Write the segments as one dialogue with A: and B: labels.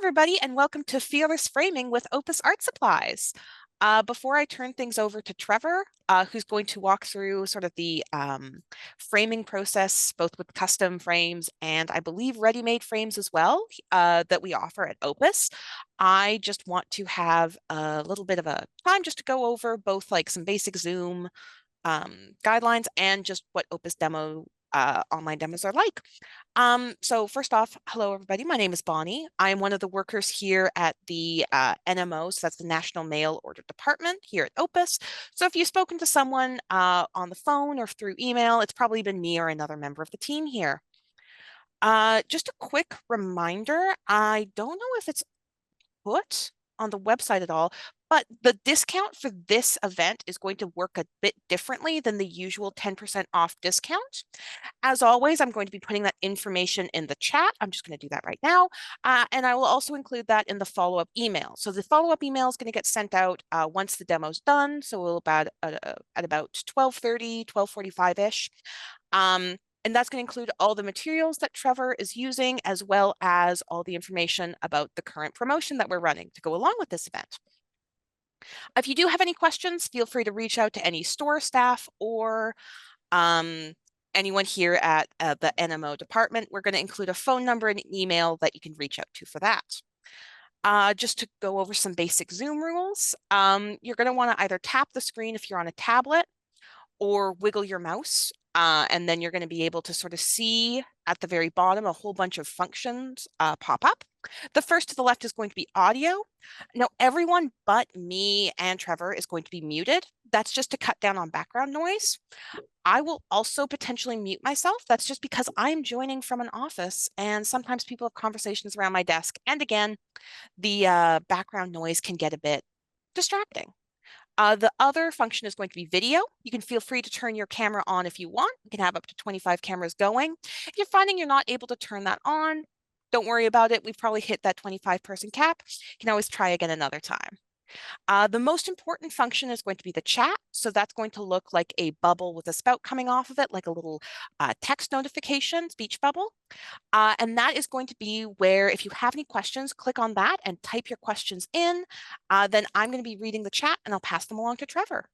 A: everybody, and welcome to Fearless Framing with Opus Art Supplies. Before I turn things over to Trevor, who's going to walk through sort of the framing process, both with custom frames and I believe ready-made frames as well, that we offer at Opus, I just want to have a little bit of a time just to go over both like some basic Zoom guidelines and just what Opus Demo online demos are like. So first off, hello everybody. My name is Bonnie. I am one of the workers here at the NMO, so that's the National Mail Order Department here at Opus. So if you've spoken to someone on the phone or through email, it's probably been me or another member of the team here. Just a quick reminder, I don't know if it's put on the website at all, but the discount for this event is going to work a bit differently than the usual 10% off discount. As always, I'm going to be putting that information in the chat. I'm just going to do that right now. And I will also include that in the follow-up email. So the follow-up email is going to get sent out once the demo's done. So we'll at about 12:30, 12:45-ish. And that's going to include all the materials that Trevor is using, as well as all the information about the current promotion that we're running to go along with this event. If you do have any questions, feel free to reach out to any store staff or anyone here at the NMO department. We're going to include a phone number and an email that you can reach out to for that. Just to go over some basic Zoom rules, you're going to want to either tap the screen if you're on a tablet or wiggle your mouse. And then you're going to be able to sort of see at the very bottom a whole bunch of functions pop up. The first to the left is going to be audio. Now, everyone but me and Trevor is going to be muted. That's just to cut down on background noise. I will also potentially mute myself. That's just because I'm joining from an office and sometimes people have conversations around my desk. And again, the background noise can get a bit distracting. The other function is going to be video. You can feel free to turn your camera on if you want. You can have up to 25 cameras going. If you're finding you're not able to turn that on, don't worry about it. We've probably hit that 25-person cap. You can always try again another time. The most important function is going to be the chat. So that's going to look like a bubble with a spout coming off of it, like a little text notification, speech bubble. And that is going to be where if you have any questions, click on that and type your questions in. Then I'm going to be reading the chat and I'll pass them along to Trevor.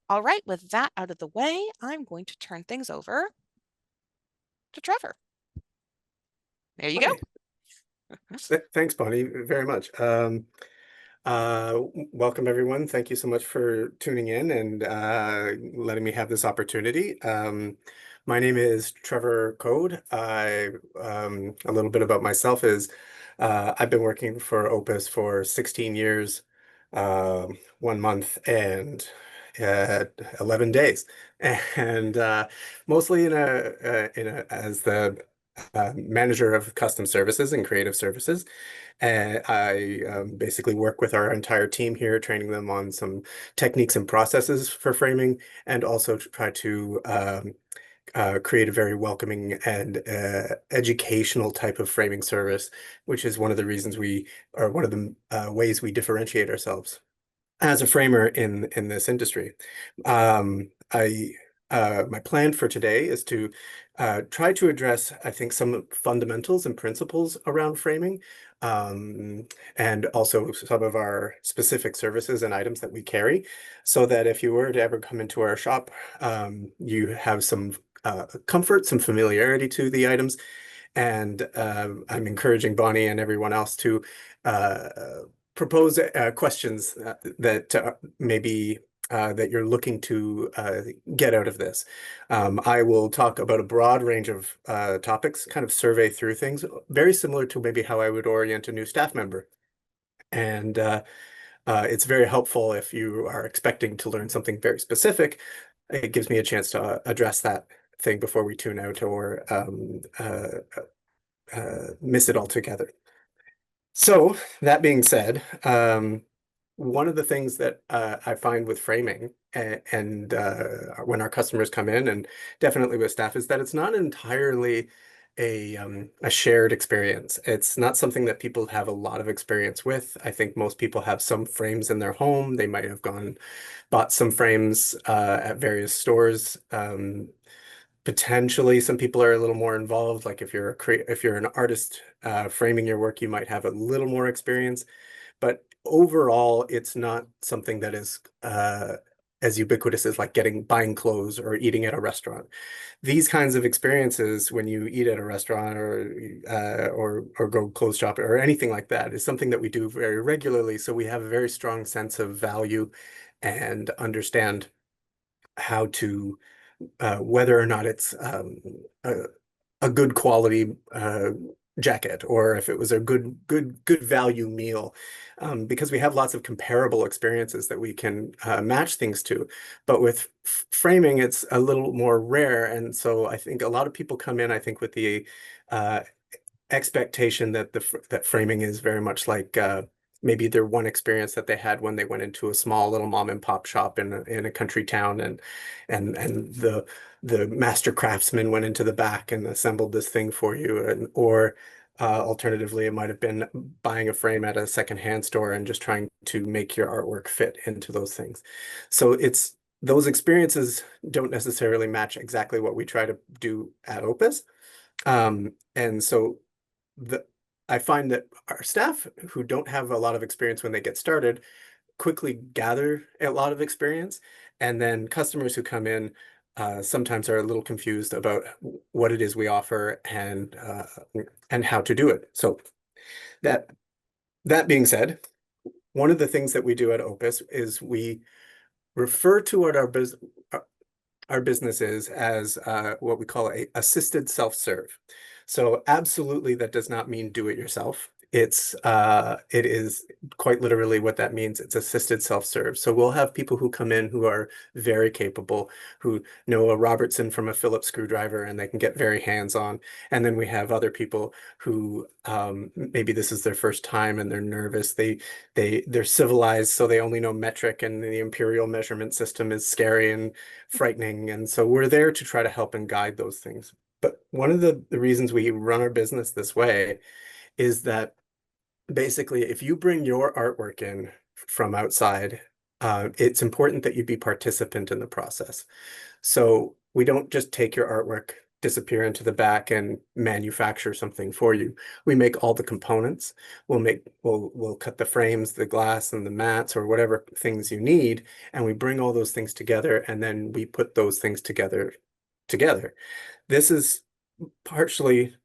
A: All right, with that out of the way, I'm going to turn things over to Trevor. There you go.
B: Thanks, Bonnie, very much. Welcome, everyone. Thank you so much for tuning in and letting me have this opportunity. My name is Trevor Code. A little bit about myself is I've been working for Opus for 16 years, 1 month, and 11 days, and mostly as the manager of custom services and creative services. And I basically work with our entire team here, training them on some techniques and processes for framing, and also try to create a very welcoming and educational type of framing service, which is one of the reasons one of the ways we differentiate ourselves as a framer in this industry. My plan for today is to try to address, I think, some fundamentals and principles around framing, and also some of our specific services and items that we carry, so that if you were to ever come into our shop, you have some comfort, some familiarity to the items. And I'm encouraging Bonnie and everyone else to propose questions that maybe that you're looking to get out of this. I will talk about a broad range of topics, kind of survey through things, very similar to maybe how I would orient a new staff member. And it's very helpful if you are expecting to learn something very specific. It gives me a chance to address that thing before we tune out or miss it altogether. So that being said, one of the things that I find with framing and when our customers come in, and definitely with staff, is that it's not entirely a shared experience. It's not something that people have a lot of experience with. I think most people have some frames in their home. They might have bought some frames at various stores, Potentially, some people are a little more involved. Like if you're an artist framing your work, you might have a little more experience. But overall, it's not something that is as ubiquitous as like buying clothes or eating at a restaurant. These kinds of experiences, when you eat at a restaurant or go clothes shop or anything like that, is something that we do very regularly. So we have a very strong sense of value and understand how to whether or not it's a good quality jacket or if it was a good value meal, because we have lots of comparable experiences that we can match things to. But with framing, it's a little more rare, and so I think a lot of people come in, I think, with the uh, expectation that that framing is very much like maybe their one experience that they had when they went into a small little mom and pop shop in a country town, and the master craftsman went into the back and assembled this thing for you, or alternatively, it might have been buying a frame at a secondhand store and just trying to make your artwork fit into those things. So it's those experiences don't necessarily match exactly what we try to do at Opus. And so the I find that our staff who don't have a lot of experience when they get started quickly gather a lot of experience, and then customers who come in sometimes are a little confused about what it is we offer and how to do it. So that that being said, one of the things that we do at Opus is we refer to what our business is as what we call a assisted self-serve. So absolutely, that does not mean do it yourself. It is quite literally what that means. It's assisted self-serve. So we'll have people who come in who are very capable, who know a Robertson from a Phillips screwdriver, and they can get very hands-on. And then we have other people who maybe this is their first time and they're nervous. They're civilized, so they only know metric, and the imperial measurement system is scary and frightening. And so we're there to try to help and guide those things. But one of the reasons we run our business this way is that basically, if you bring your artwork in from outside, it's important that you be participant in the process. So we don't just take your artwork, disappear into the back, and manufacture something for you. We make all the components. We'll cut the frames, the glass, and the mats, or whatever things you need, and we bring all those things together, and then we put those things together. This is partially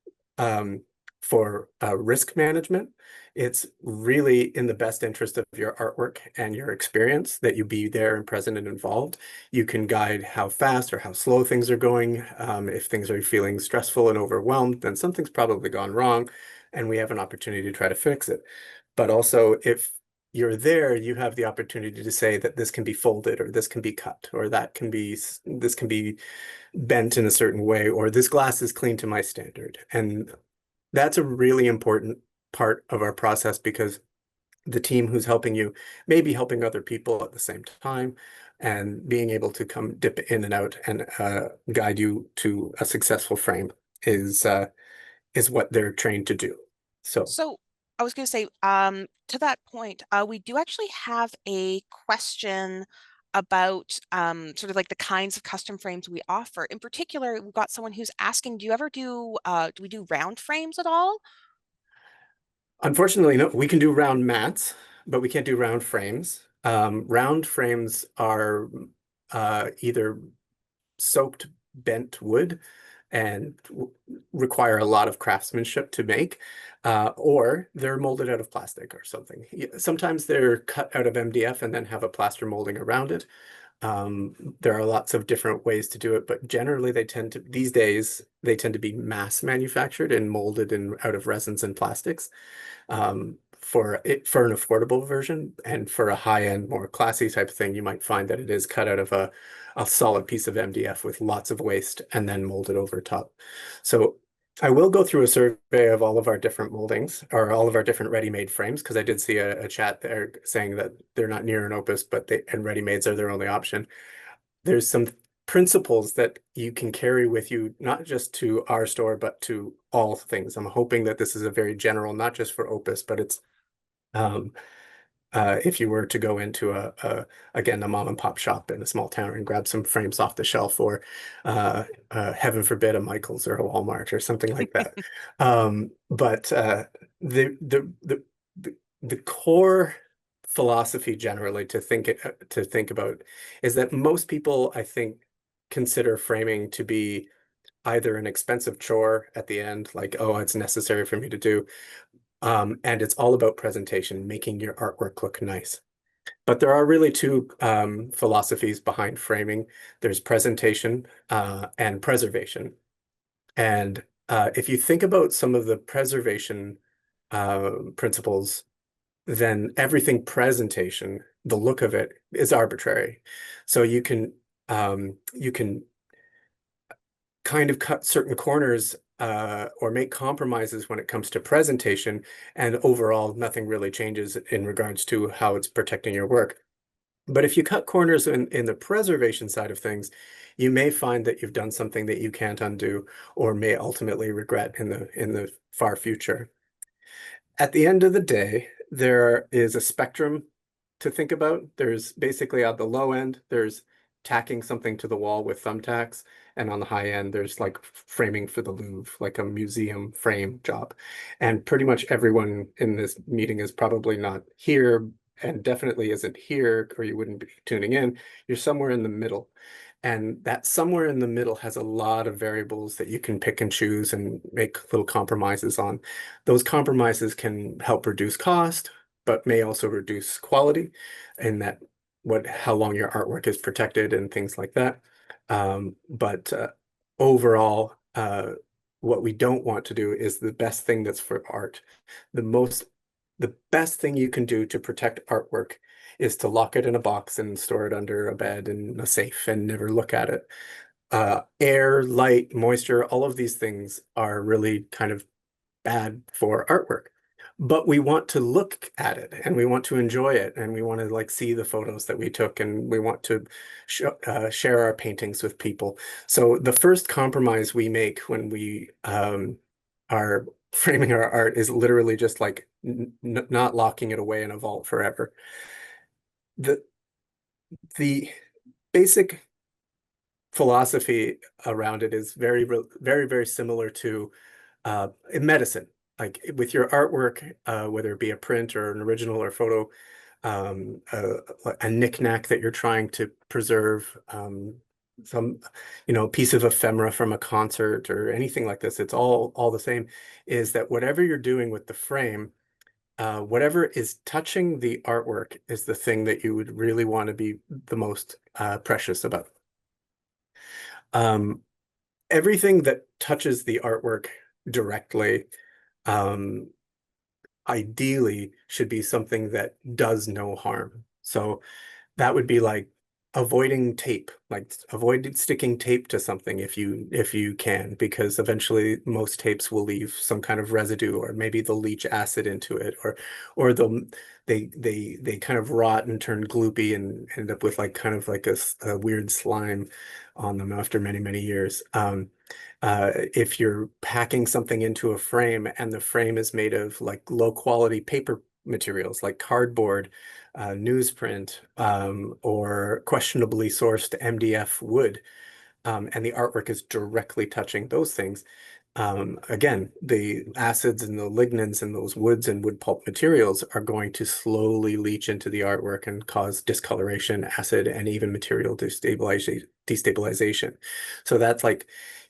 B: for risk management. It's really in the best interest of your artwork and your experience that you be there and present and involved. You can guide how fast or how slow things are going. If things are feeling stressful and overwhelmed, then something's probably gone wrong, and we have an opportunity to try to fix it. But also, if you're there, you have the opportunity to say that this can be folded, or this can be cut, or this can be bent in a certain way, or this glass is clean to my standard. And that's a really important part of our process, because the team who's helping you may be helping other people at the same time, and being able to come dip in and out and guide you to a successful frame is what they're trained to do. So
A: So I was going to say, to that point, we do actually have a question about sort of like the kinds of custom frames we offer. In particular, we've got someone who's asking, do we do round frames at all?
B: unfortunately, no, we can do round mats, but we can't do round frames. Round frames are either soaked bent wood and require a lot of craftsmanship to make, or they're molded out of plastic or something. Sometimes they're cut out of MDF and then have a plaster molding around it. There are lots of different ways to do it, but generally these days, they tend to be mass manufactured and molded out of resins and plastics for an affordable version. And for a high-end, more classy type of thing, you might find that it is cut out of a solid piece of MDF with lots of waste and then molded over top. So I will go through a survey of all of our different moldings, or all of our different ready-made frames, because I did see a chat there saying that they're not near an Opus, and ready-mades are their only option. There's some principles that you can carry with you, not just to our store, but to all things. I'm hoping that this is a very general, not just for Opus, but it's um, if you were to go into again, a mom and pop shop in a small town and grab some frames off the shelf, or heaven forbid, a Michael's or a Walmart or something like that. But the, the the the core philosophy generally to think about is that most people, I think, consider framing to be either an expensive chore at the end, like, oh, it's necessary for me to do, and it's all about presentation, making your artwork look nice. But there are really two philosophies behind framing. There's presentation and preservation. And if you think about some of the preservation principles, then everything presentation, the look of it, is arbitrary. So you can kind of cut certain corners or make compromises when it comes to presentation, and overall, nothing really changes in regards to how it's protecting your work. But if you cut corners in the preservation side of things, you may find that you've done something that you can't undo or may ultimately regret in the far future. At the end of the day, there is a spectrum to think about. There's basically at the low end, there's tacking something to the wall with thumbtacks. And on the high end, there's like framing for the Louvre, like a museum frame job. And pretty much everyone in this meeting is probably not here and definitely isn't here, or you wouldn't be tuning in. You're somewhere in the middle. And that somewhere in the middle has a lot of variables that you can pick and choose and make little compromises on. Those compromises can help reduce cost, but may also reduce quality in that how long your artwork is protected and things like that. But overall, what we don't want to do is the best thing that's for art. The best thing you can do to protect artwork is to lock it in a box and store it under a bed in a safe and never look at it. Air, light, moisture, all of these things are really kind of bad for artwork. But we want to look at it and we want to enjoy it and we want to like see the photos that we took and we want to share our paintings with people. So the first compromise we make when we are framing our art is literally just like not locking it away in a vault forever. The the basic philosophy around it is very similar to in medicine. Like with your artwork, whether it be a print or an original or photo, um, a, a knickknack that you're trying to preserve, some, piece of ephemera from a concert or anything like this, it's all the same, is that whatever you're doing with the frame, whatever is touching the artwork is the thing that you would really want to be the most precious about. Um, Everything that touches the artwork directly, um, ideally should be something that does no harm. So that would be like avoiding tape, like avoid sticking tape to something if you can, because eventually most tapes will leave some kind of residue, or maybe they'll leach acid into it, or they kind of rot and turn gloopy and end up with like kind of like a weird slime on them after many years. If you're packing something into a frame and the frame is made of like low quality paper materials like cardboard, newsprint, or questionably sourced MDF wood, and the artwork is directly touching those things. Again, the acids and the lignins and those woods and wood pulp materials are going to slowly leach into the artwork and cause discoloration, acid, and even material destabilization. So that's like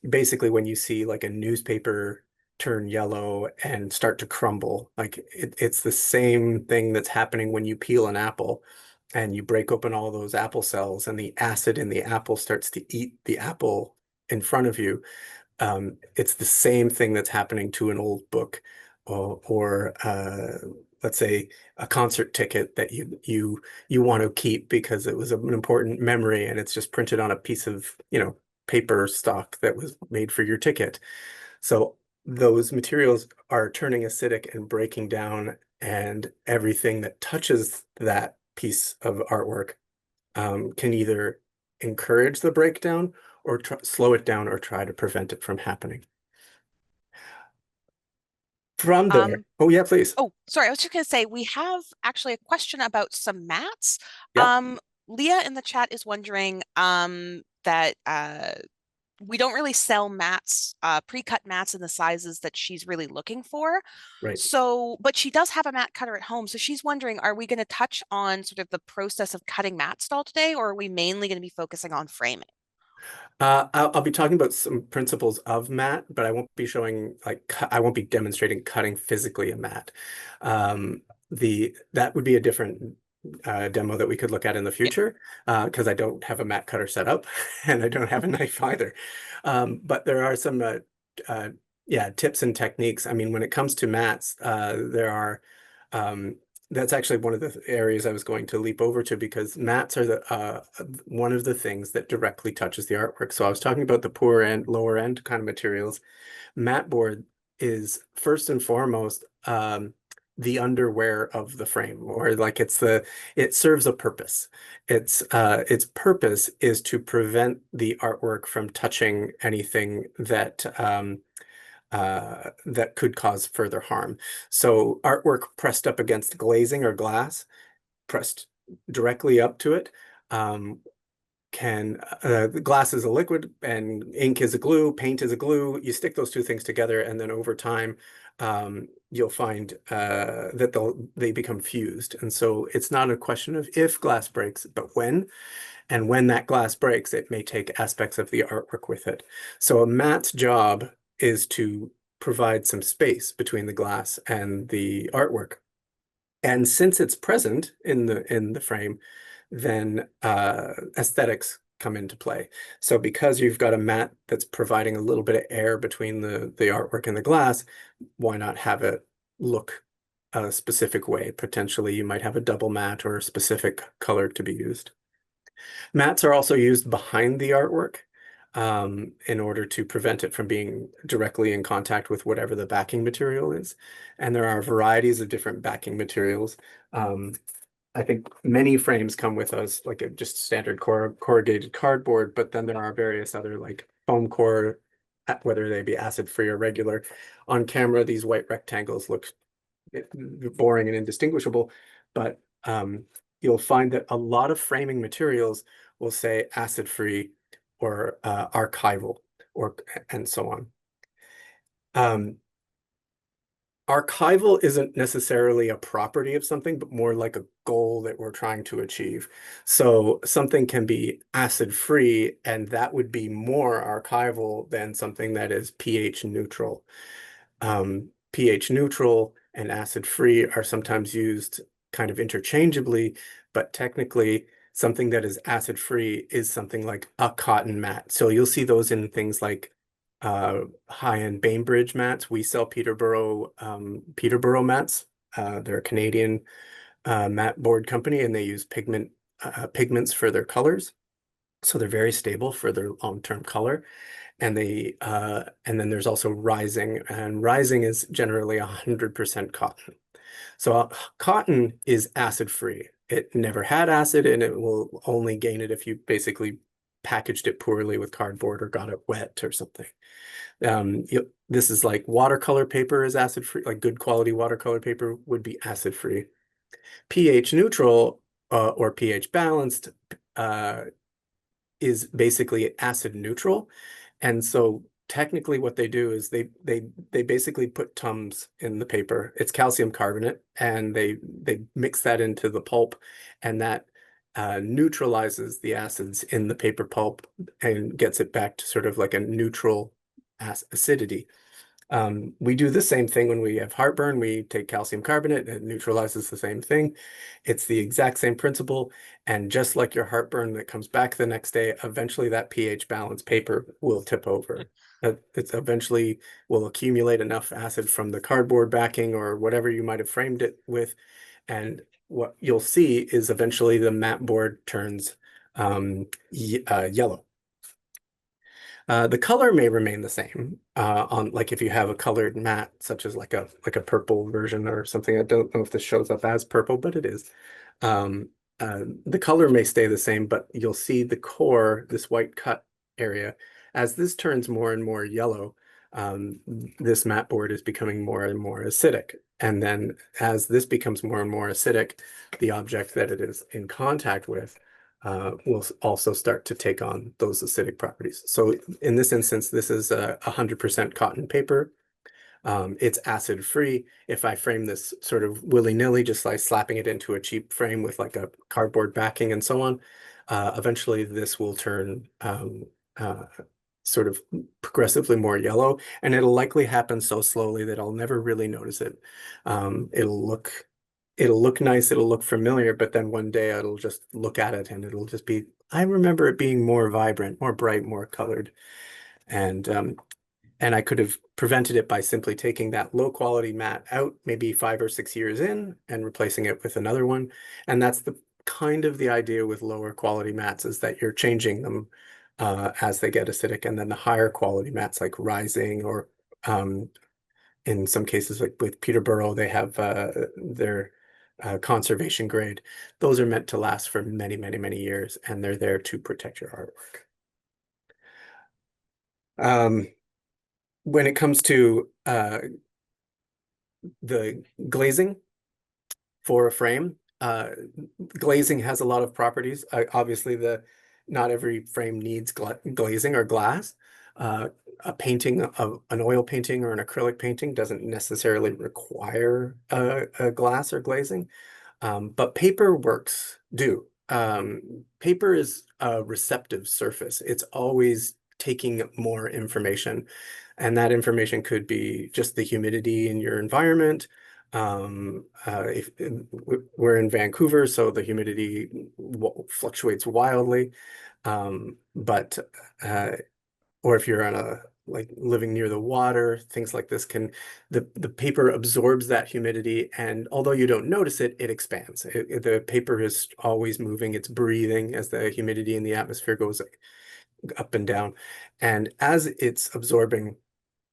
B: basically when you see like a newspaper turn yellow and start to crumble, like it's the same thing that's happening when you peel an apple and you break open all those apple cells and the acid in the apple starts to eat the apple in front of you. It's the same thing that's happening to an old book, or let's say a concert ticket that you want to keep because it was an important memory and it's just printed on a piece of, paper stock that was made for your ticket. So those materials are turning acidic and breaking down, and everything that touches that piece of artwork can either encourage the breakdown or slow it down or try to prevent it from happening. From there.
A: Um,
B: Oh, yeah, please.
A: oh, sorry, I was just going to say we have actually a question about some mats.
B: Yeah,
A: Leah in the chat is wondering that we don't really sell mats, pre-cut mats in the sizes that she's really looking for.
B: right.
A: So, but she does have a mat cutter at home. So she's wondering, are we going to touch on sort of the process of cutting mat stall today, or are we mainly going to be focusing on framing?
B: I'll be talking about some principles of mat, but I won't be showing I won't be demonstrating cutting physically a mat. Um, that would be a different demo that we could look at in the
A: Yeah.
B: future because I don't have a mat cutter set up and I don't have a knife either. But there are some uh, yeah, tips and techniques. I mean, when it comes to mats, there are um, that's actually one of the areas I was going to leap over to because mats are the one of the things that directly touches the artwork. So I was talking about the poor end, lower end kind of materials. Matboard is first and foremost the underwear of the frame, or like it serves a purpose. Its purpose is to prevent the artwork from touching anything that could cause further harm. So artwork pressed up against glazing or glass, pressed directly up to it, um, the glass is a liquid and ink is a glue, paint is a glue. You stick those two things together, and then over time, you'll find that they become fused. And so it's not a question of if glass breaks, but when. And when that glass breaks, it may take aspects of the artwork with it. So a mat's job is to provide some space between the glass and the artwork. And since it's present in the frame, then aesthetics come into play. So because you've got a mat that's providing a little bit of air between the artwork and the glass, why not have it look a specific way? Potentially, you might have a double mat or a specific color to be used. Mats are also used behind the artwork in order to prevent it from being directly in contact with whatever the backing material is. And there are varieties of different backing materials. Um, I think many frames come with us like a just standard corrugated cardboard, but then there are various other like foam core, whether they be acid free or regular. On camera, these white rectangles look boring and indistinguishable, but you'll find that a lot of framing materials will say acid free or archival or and so on. Um, Archival isn't necessarily a property of something, but more like a goal that we're trying to achieve. So something can be acid free, and that would be more archival than something that is pH neutral. pH neutral and acid free are sometimes used kind of interchangeably, but technically something that is acid free is something like a cotton mat. So you'll see those in things like high-end Bainbridge mats. We sell Peterborough mats. They're a Canadian mat board company, and they use pigments for their colors. So they're very stable for their long-term color. And then there's also rising, and rising is generally 100% cotton. So cotton is acid free. It never had acid, and it will only gain it if you basically packaged it poorly with cardboard or got it wet or something. This is like watercolor paper is acid free, like good quality watercolor paper would be acid free. pH neutral or pH balanced uh, is basically acid neutral. And so technically what they do is they basically put Tums in the paper. It's calcium carbonate, and they mix that into the pulp, and that neutralizes the acids in the paper pulp and gets it back to sort of like a neutral acidity. We do the same thing when we have heartburn. We take calcium carbonate, it neutralizes the same thing. It's the exact same principle. And just like your heartburn that comes back the next day, eventually that pH balance paper will tip over. It's eventually will accumulate enough acid from the cardboard backing or whatever you might have framed it with. And what you'll see is eventually the mat board turns yellow. The color may remain the same on like if you have a colored mat, such as like a purple version or something. I don't know if this shows up as purple, but it is. The color may stay the same, but you'll see the core, this white cut area, as this turns more and more yellow, um, this mat board is becoming more and more acidic. And then as this becomes more and more acidic, the object that it is in contact with will also start to take on those acidic properties. So in this instance, this is a 100% cotton paper. It's acid free. If I frame this sort of willy-nilly, just like slapping it into a cheap frame with like a cardboard backing and so on, eventually this will turn uh, sort of progressively more yellow, and it'll likely happen so slowly that I'll never really notice it. It'll look nice, it'll look familiar, but then one day I'll just look at it and it'll just be, I remember it being more vibrant, more bright, more colored. And and I could have prevented it by simply taking that low quality mat out maybe 5 or 6 years in and replacing it with another one. And that's the kind of the idea with lower quality mats, is that you're changing them as they get acidic. And then the higher quality mats like Rising, or um, in some cases like with Peterborough, they have their conservation grade. Those are meant to last for many, many, many years, and they're there to protect your artwork. Um, when it comes to the glazing for a frame, glazing has a lot of properties. Obviously, not every frame needs glazing or glass. A painting of an oil painting or an acrylic painting doesn't necessarily require a glass or glazing. But paper works do. Paper is a receptive surface. It's always taking more information, and that information could be just the humidity in your environment. If we're in Vancouver, so the humidity fluctuates wildly. But or if you're on a like living near the water, things like this can, the paper absorbs that humidity, and although you don't notice it, it expands. The paper is always moving, it's breathing as the humidity in the atmosphere goes up and down. And as it's absorbing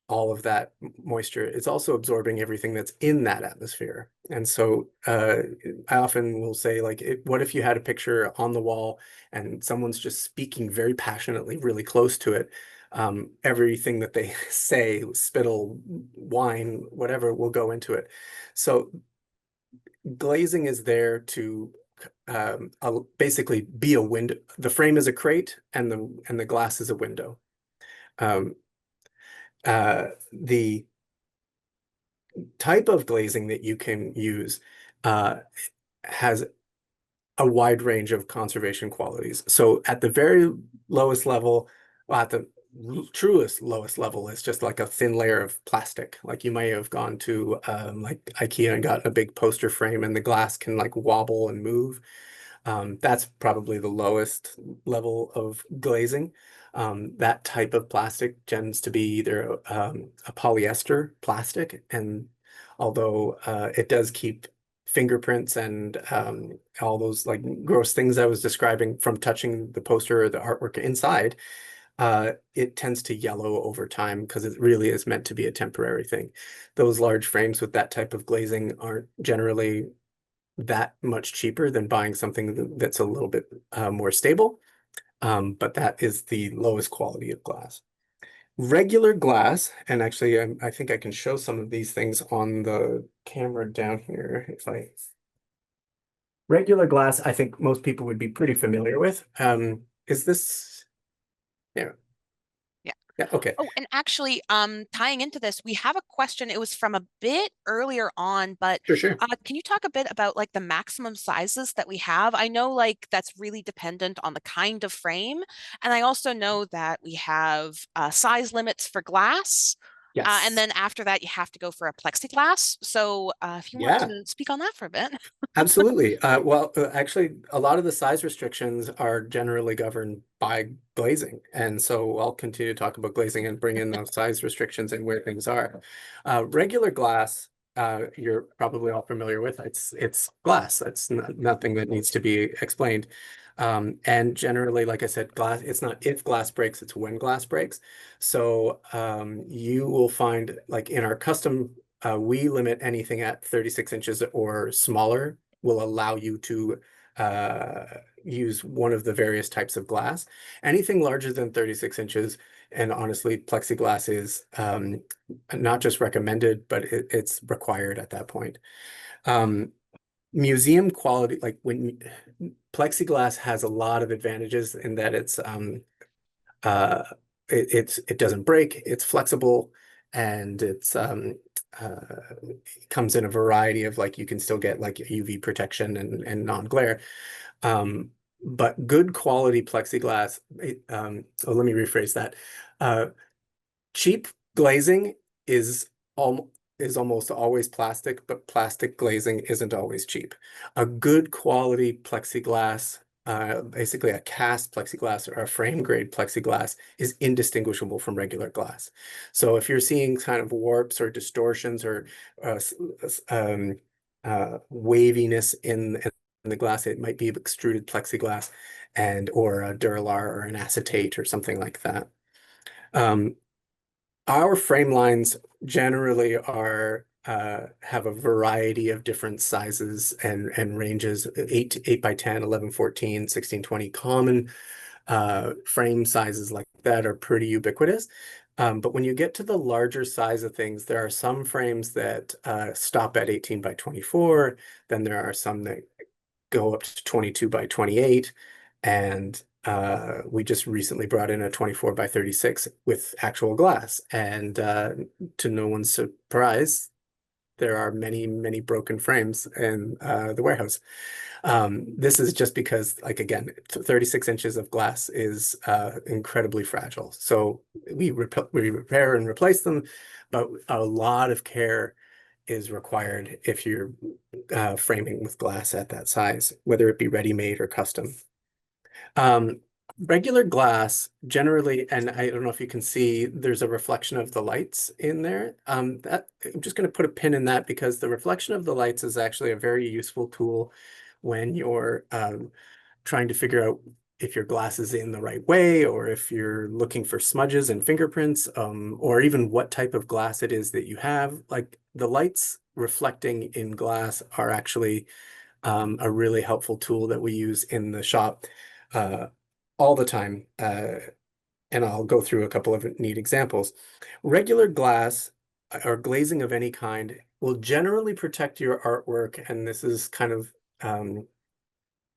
B: all of that moisture, it's also absorbing everything that's in that atmosphere. And so I often will say, like, what if you had a picture on the wall and someone's just speaking very passionately, really close to it? Everything that they say, spittle, whine, whatever, will go into it. So glazing is there to basically be a window. The frame is a crate, and the glass is a window. Um, the type of glazing that you can use has a wide range of conservation qualities. So at the very lowest level, well, at the truest lowest level, is just like a thin layer of plastic. Like you may have gone to like IKEA and gotten a big poster frame, and the glass can like wobble and move. That's probably the lowest level of glazing. That type of plastic tends to be either a polyester plastic, and although it does keep fingerprints and all those like gross things I was describing from touching the poster or the artwork inside, it tends to yellow over time because it really is meant to be a temporary thing. Those large frames with that type of glazing aren't generally that much cheaper than buying something that's a little bit more stable. But that is the lowest quality of glass. Regular glass, and actually I think I can show some of these things on the camera down here. Regular glass, I think most people would be pretty familiar with. Is this, yeah,
A: Yeah.
B: yeah, okay.
A: Oh, and actually, tying into this, we have a question. It was from a bit earlier on, but
B: Sure, sure.
A: can you talk a bit about like the maximum sizes that we have? I know like that's really dependent on the kind of frame, and I also know that we have size limits for glass, and
B: Yes.
A: then after that, you have to go for a plexiglass. So, if you want
B: Yeah.
A: to speak on that for a bit.
B: Absolutely. Well, actually, a lot of the size restrictions are generally governed by glazing. And so I'll continue to talk about glazing and bring in those size restrictions and where things are. Regular glass, you're probably all familiar with. It's glass. That's nothing that needs to be explained. And generally, like I said, glass, it's not if glass breaks, it's when glass breaks. So you will find, like in our custom, we limit anything at 36 inches or smaller will allow you to use one of the various types of glass. Anything larger than 36 inches, And honestly, plexiglass is not just recommended, but it's required at that point. Um, Museum quality, like plexiglass has a lot of advantages in that uh it doesn't break, it's flexible, and uh it comes in a variety of, like, you can still get like UV protection and non-glare. Um, but good quality plexiglass, oh, let me rephrase that. Uh, Cheap glazing is almost always plastic, but plastic glazing isn't always cheap. A good quality plexiglass, basically a cast plexiglass or a frame grade plexiglass, is indistinguishable from regular glass. So if you're seeing kind of warps or distortions or waviness in the glass, it might be extruded plexiglass or a Duralar or an acetate or something like that. Um, our frame lines generally are have a variety of different sizes and ranges, 8 by 10, 11, 14, 16, 20. Common frame sizes like that are pretty ubiquitous. But when you get to the larger size of things, there are some frames that stop at 18 by 24. Then there are some that go up to 22 by 28. And we just recently brought in a 24 by 36 with actual glass. And to no one's surprise, there are many, many broken frames in the warehouse. This is just because, like, again, 36 inches of glass is incredibly fragile. So we repair and replace them, but a lot of care is required if you're framing with glass at that size, whether it be ready-made or custom. Um, Regular glass generally, and I don't know if you can see, there's a reflection of the lights in there. That I'm just going to put a pin in that because the reflection of the lights is actually a very useful tool when you're trying to figure out if your glass is in the right way, or if you're looking for smudges and fingerprints, or even what type of glass it is that you have. Like, the lights reflecting in glass are actually a really helpful tool that we use in the shop uh, all the time. And I'll go through a couple of neat examples. Regular glass or glazing of any kind will generally protect your artwork, and this is kind of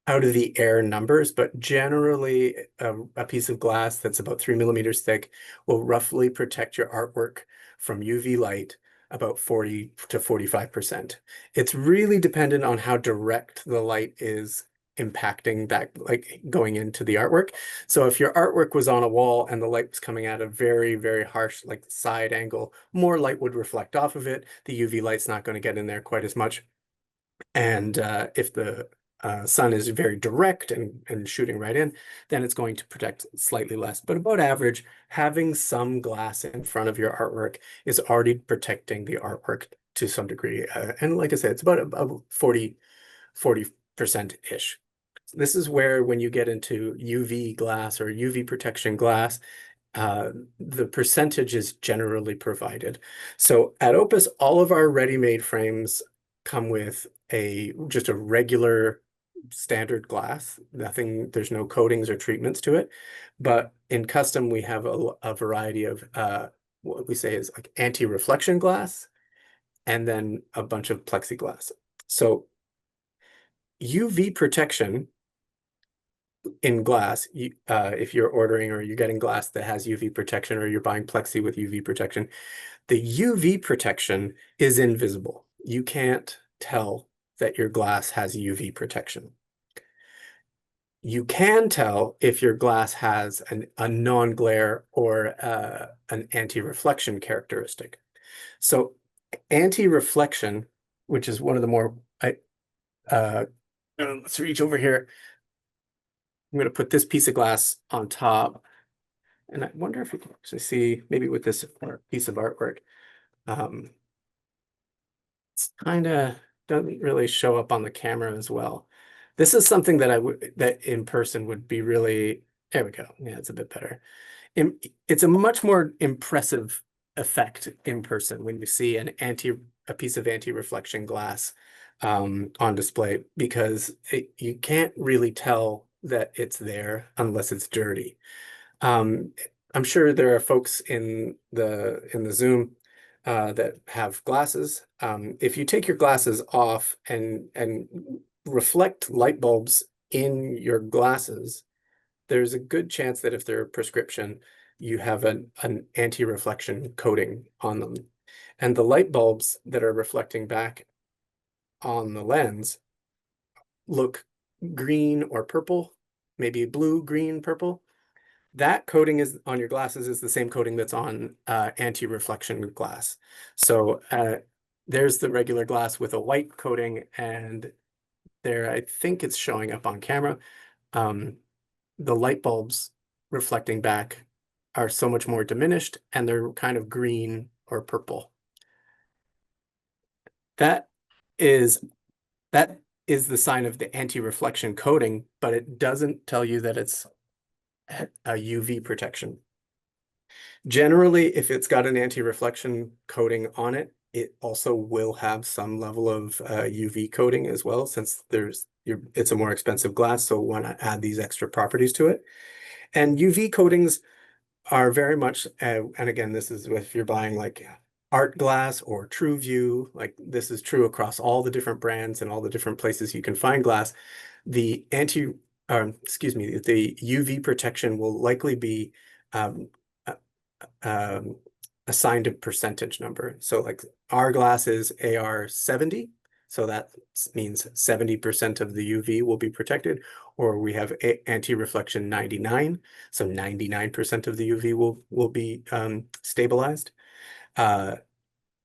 B: out of the air numbers, but generally a piece of glass that's about 3 millimeters thick will roughly protect your artwork from UV light about 40 to 45%. It's really dependent on how direct the light is impacting that, like, going into the artwork. So if your artwork was on a wall and the light was coming at a very, very harsh, like, side angle, more light would reflect off of it. The UV light's not going to get in there quite as much. And if the sun is very direct and shooting right in, then it's going to protect slightly less. But about average, having some glass in front of your artwork is already protecting the artwork to some degree. And like I said, it's about 40%-ish. This is where, when you get into UV glass or UV protection glass, the percentage is generally provided. So at Opus, all of our ready-made frames come with just a regular standard glass. There's no coatings or treatments to it. But in custom, we have a variety of what we say is like anti-reflection glass, and then a bunch of plexiglass. So UV protection in glass, if you're ordering or you're getting glass that has UV protection, or you're buying plexi with UV protection, the UV protection is invisible. You can't tell that your glass has UV protection. You can tell if your glass has a non-glare or an anti-reflection characteristic. So anti-reflection, which is one of the more, let's reach over here. I'm going to put this piece of glass on top. And I wonder if we can actually see, maybe with this piece of artwork, it's kind of doesn't really show up on the camera as well. This is something that in person would be really, there we go. Yeah, it's a bit better. It's a much more impressive effect in person when you see a piece of anti-reflection glass on display, because you can't really tell that it's there unless it's dirty. I'm sure there are folks in the Zoom that have glasses. If you take your glasses off and reflect light bulbs in your glasses, there's a good chance that if they're a prescription, you have an anti-reflection coating on them. And the light bulbs that are reflecting back on the lens look green or purple, maybe blue, green, purple. That coating is on your glasses is the same coating that's on anti-reflection glass. So there's the regular glass with a white coating, and there, I think it's showing up on camera. Um, the light bulbs reflecting back are so much more diminished, and they're kind of green or purple. That is that is the sign of the anti-reflection coating, but it doesn't tell you that it's a UV protection. Generally, if it's got an anti-reflection coating on it, it also will have some level of UV coating as well, since it's a more expensive glass, so want to add these extra properties to it. And UV coatings are very much, and again, this is if you're buying like art glass or True View, like this is true across all the different brands and all the different places you can find glass. The the UV protection will likely be um, um, assigned a percentage number. So like our glass is AR 70. So that means 70% of the UV will be protected, or we have anti-reflection 99. So 99% of the UV will be stabilized. Uh,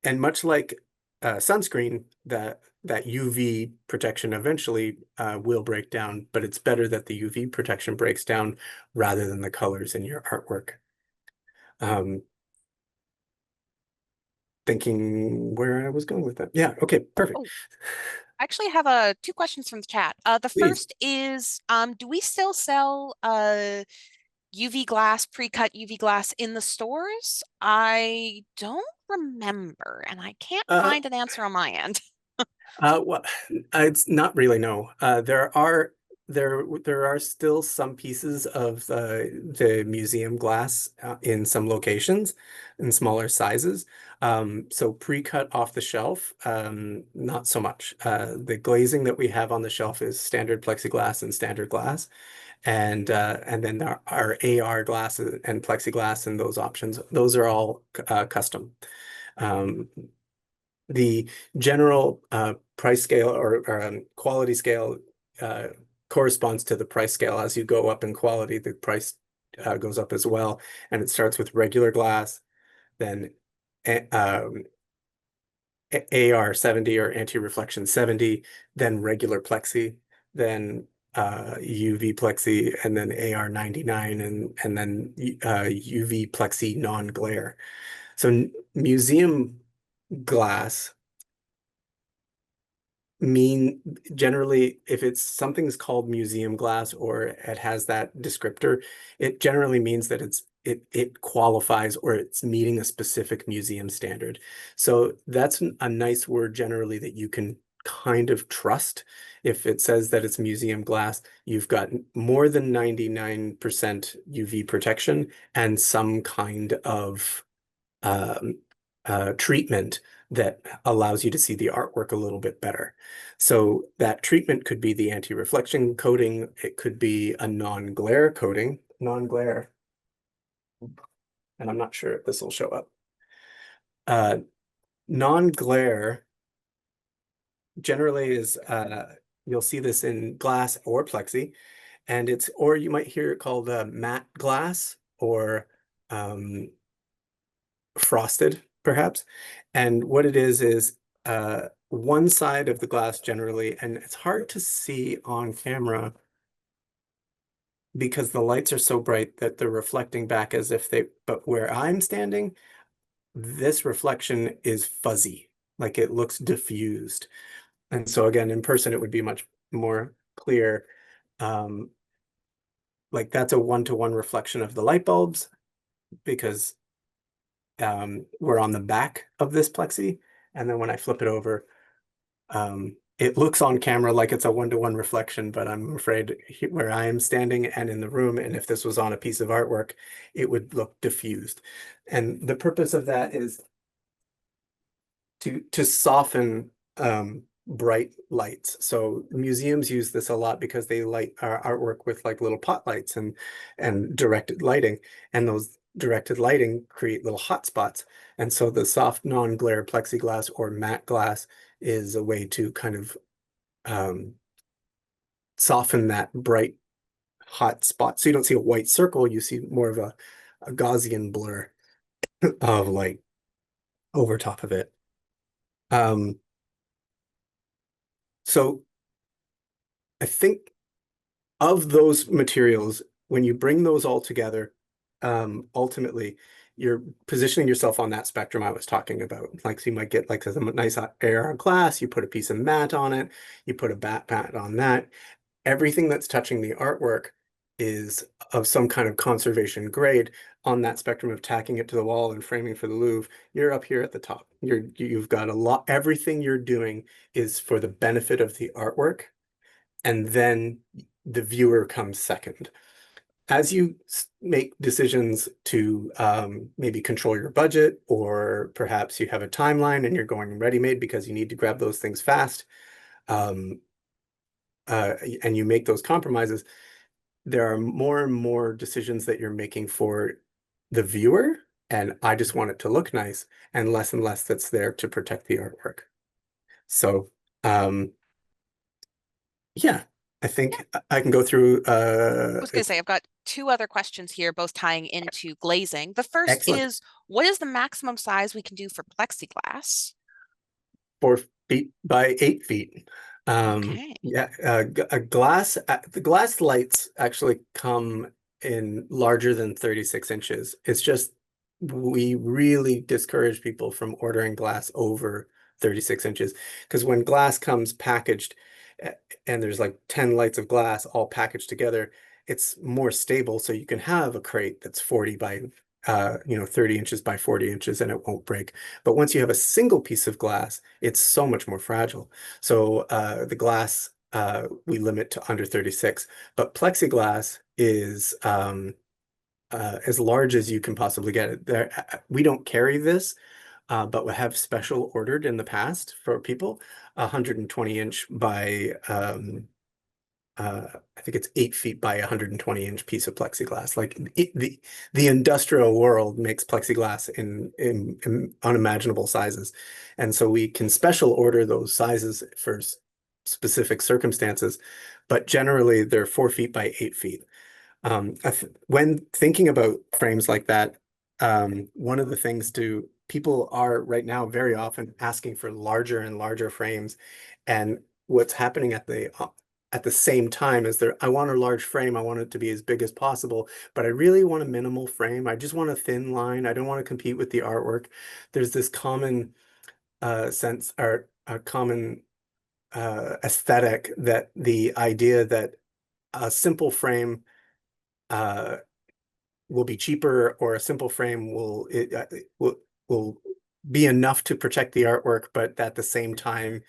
B: and much like sunscreen, that UV protection eventually will break down, but it's better that the UV protection breaks down rather than the colors in your artwork. Um, Thinking where I was going with that. Yeah, okay, perfect.
A: Oh, I actually have two questions from the chat. The
B: Please.
A: first is, do we still sell UV glass, pre-cut UV glass in the stores? I don't remember, and I can't
B: Uh,
A: find an answer on my end.
B: well, it's not really no. There are still some pieces of the museum glass in some locations in smaller sizes. So pre-cut off the shelf, not so much. The glazing that we have on the shelf is standard plexiglass and standard glass. And then our AR glass and plexiglass and those options, those are all custom. Um, the general price scale or quality scale uh, corresponds to the price scale. As you go up in quality, the price goes up as well. And it starts with regular glass, then AR 70 or anti-reflection 70, then regular plexi, then UV plexi, and then AR 99, and then UV plexi non-glare. So museum glass mean generally, if it's something's called museum glass or it has that descriptor, it generally means that it qualifies or it's meeting a specific museum standard. So that's a nice word generally that you can kind of trust. If it says that it's museum glass, you've got more than 99% UV protection and some kind of um, treatment that allows you to see the artwork a little bit better. So that treatment could be the anti-reflection coating. It could be a non-glare coating, non-glare, and I'm not sure if this will show up. Uh, non-glare generally is, you'll see this in glass or plexi, and or you might hear it called matte glass or um, frosted, perhaps. And what it is one side of the glass generally, and it's hard to see on camera because the lights are so bright that they're reflecting back as if but where I'm standing, this reflection is fuzzy, like it looks diffused. And so again, in person, it would be much more clear. Um, like that's a one-to-one reflection of the light bulbs because we're on the back of this plexi. And then when I flip it over, it looks on camera like it's a one-to-one reflection, but I'm afraid where I am standing and in the room, and if this was on a piece of artwork, it would look diffused. And the purpose of that is to soften bright lights. So museums use this a lot because they light our artwork with like little pot lights and directed lighting, and those directed lighting create little hot spots. And so the soft non-glare plexiglass or matte glass is a way to kind of um, soften that bright hot spot. So you don't see a white circle, you see more of a Gaussian blur of light over top of it. Um, so I think of those materials, when you bring those all together, ultimately you're positioning yourself on that spectrum I was talking about. Like, so you might get like some nice AR glass, you put a piece of matte on it, you put a matte on that. Everything that's touching the artwork is of some kind of conservation grade on that spectrum of tacking it to the wall and framing for the Louvre. You're up here at the top. You've got a lot, everything you're doing is for the benefit of the artwork, and then the viewer comes second. As you make decisions to maybe control your budget, or perhaps you have a timeline and you're going ready-made because you need to grab those things fast, um, and you make those compromises, there are more and more decisions that you're making for the viewer, and I just want it to look nice, and less that's there to protect the artwork. So, yeah, I
A: Yeah.
B: think I can go through
A: I was going to say, I've got two other questions here, both tying into glazing. The first
B: excellent.
A: is, what is the maximum size we can do for plexiglass?
B: 4 feet by 8 feet.
A: Okay.
B: Yeah, a glass, the glass lights actually come in larger than 36 inches. It's just we really discourage people from ordering glass over 36 inches because when glass comes packaged uh, and there's like 10 lights of glass all packaged together, it's more stable. So you can have a crate that's 40 by 30 inches by 40 inches and it won't break. But once you have a single piece of glass, it's so much more fragile. So the glass we limit to under 36, but plexiglass is as large as you can possibly get it. We don't carry this, but we have special ordered in the past for people, 120-inch by I think it's 8 feet by 120-inch piece of plexiglass. Like the industrial world makes plexiglass in unimaginable sizes, and so we can special order those sizes for specific circumstances. But generally, they're 4 feet by 8 feet. When thinking about frames like that, one of the things people are right now very often asking for larger and larger frames, and what's happening at the same time is I want a large frame, I want it to be as big as possible, but I really want a minimal frame. I just want a thin line. I don't want to compete with the artwork. There's this common sense or a common aesthetic that the idea that a simple frame uh, will be cheaper, or a simple frame will be enough to protect the artwork, but at the same time,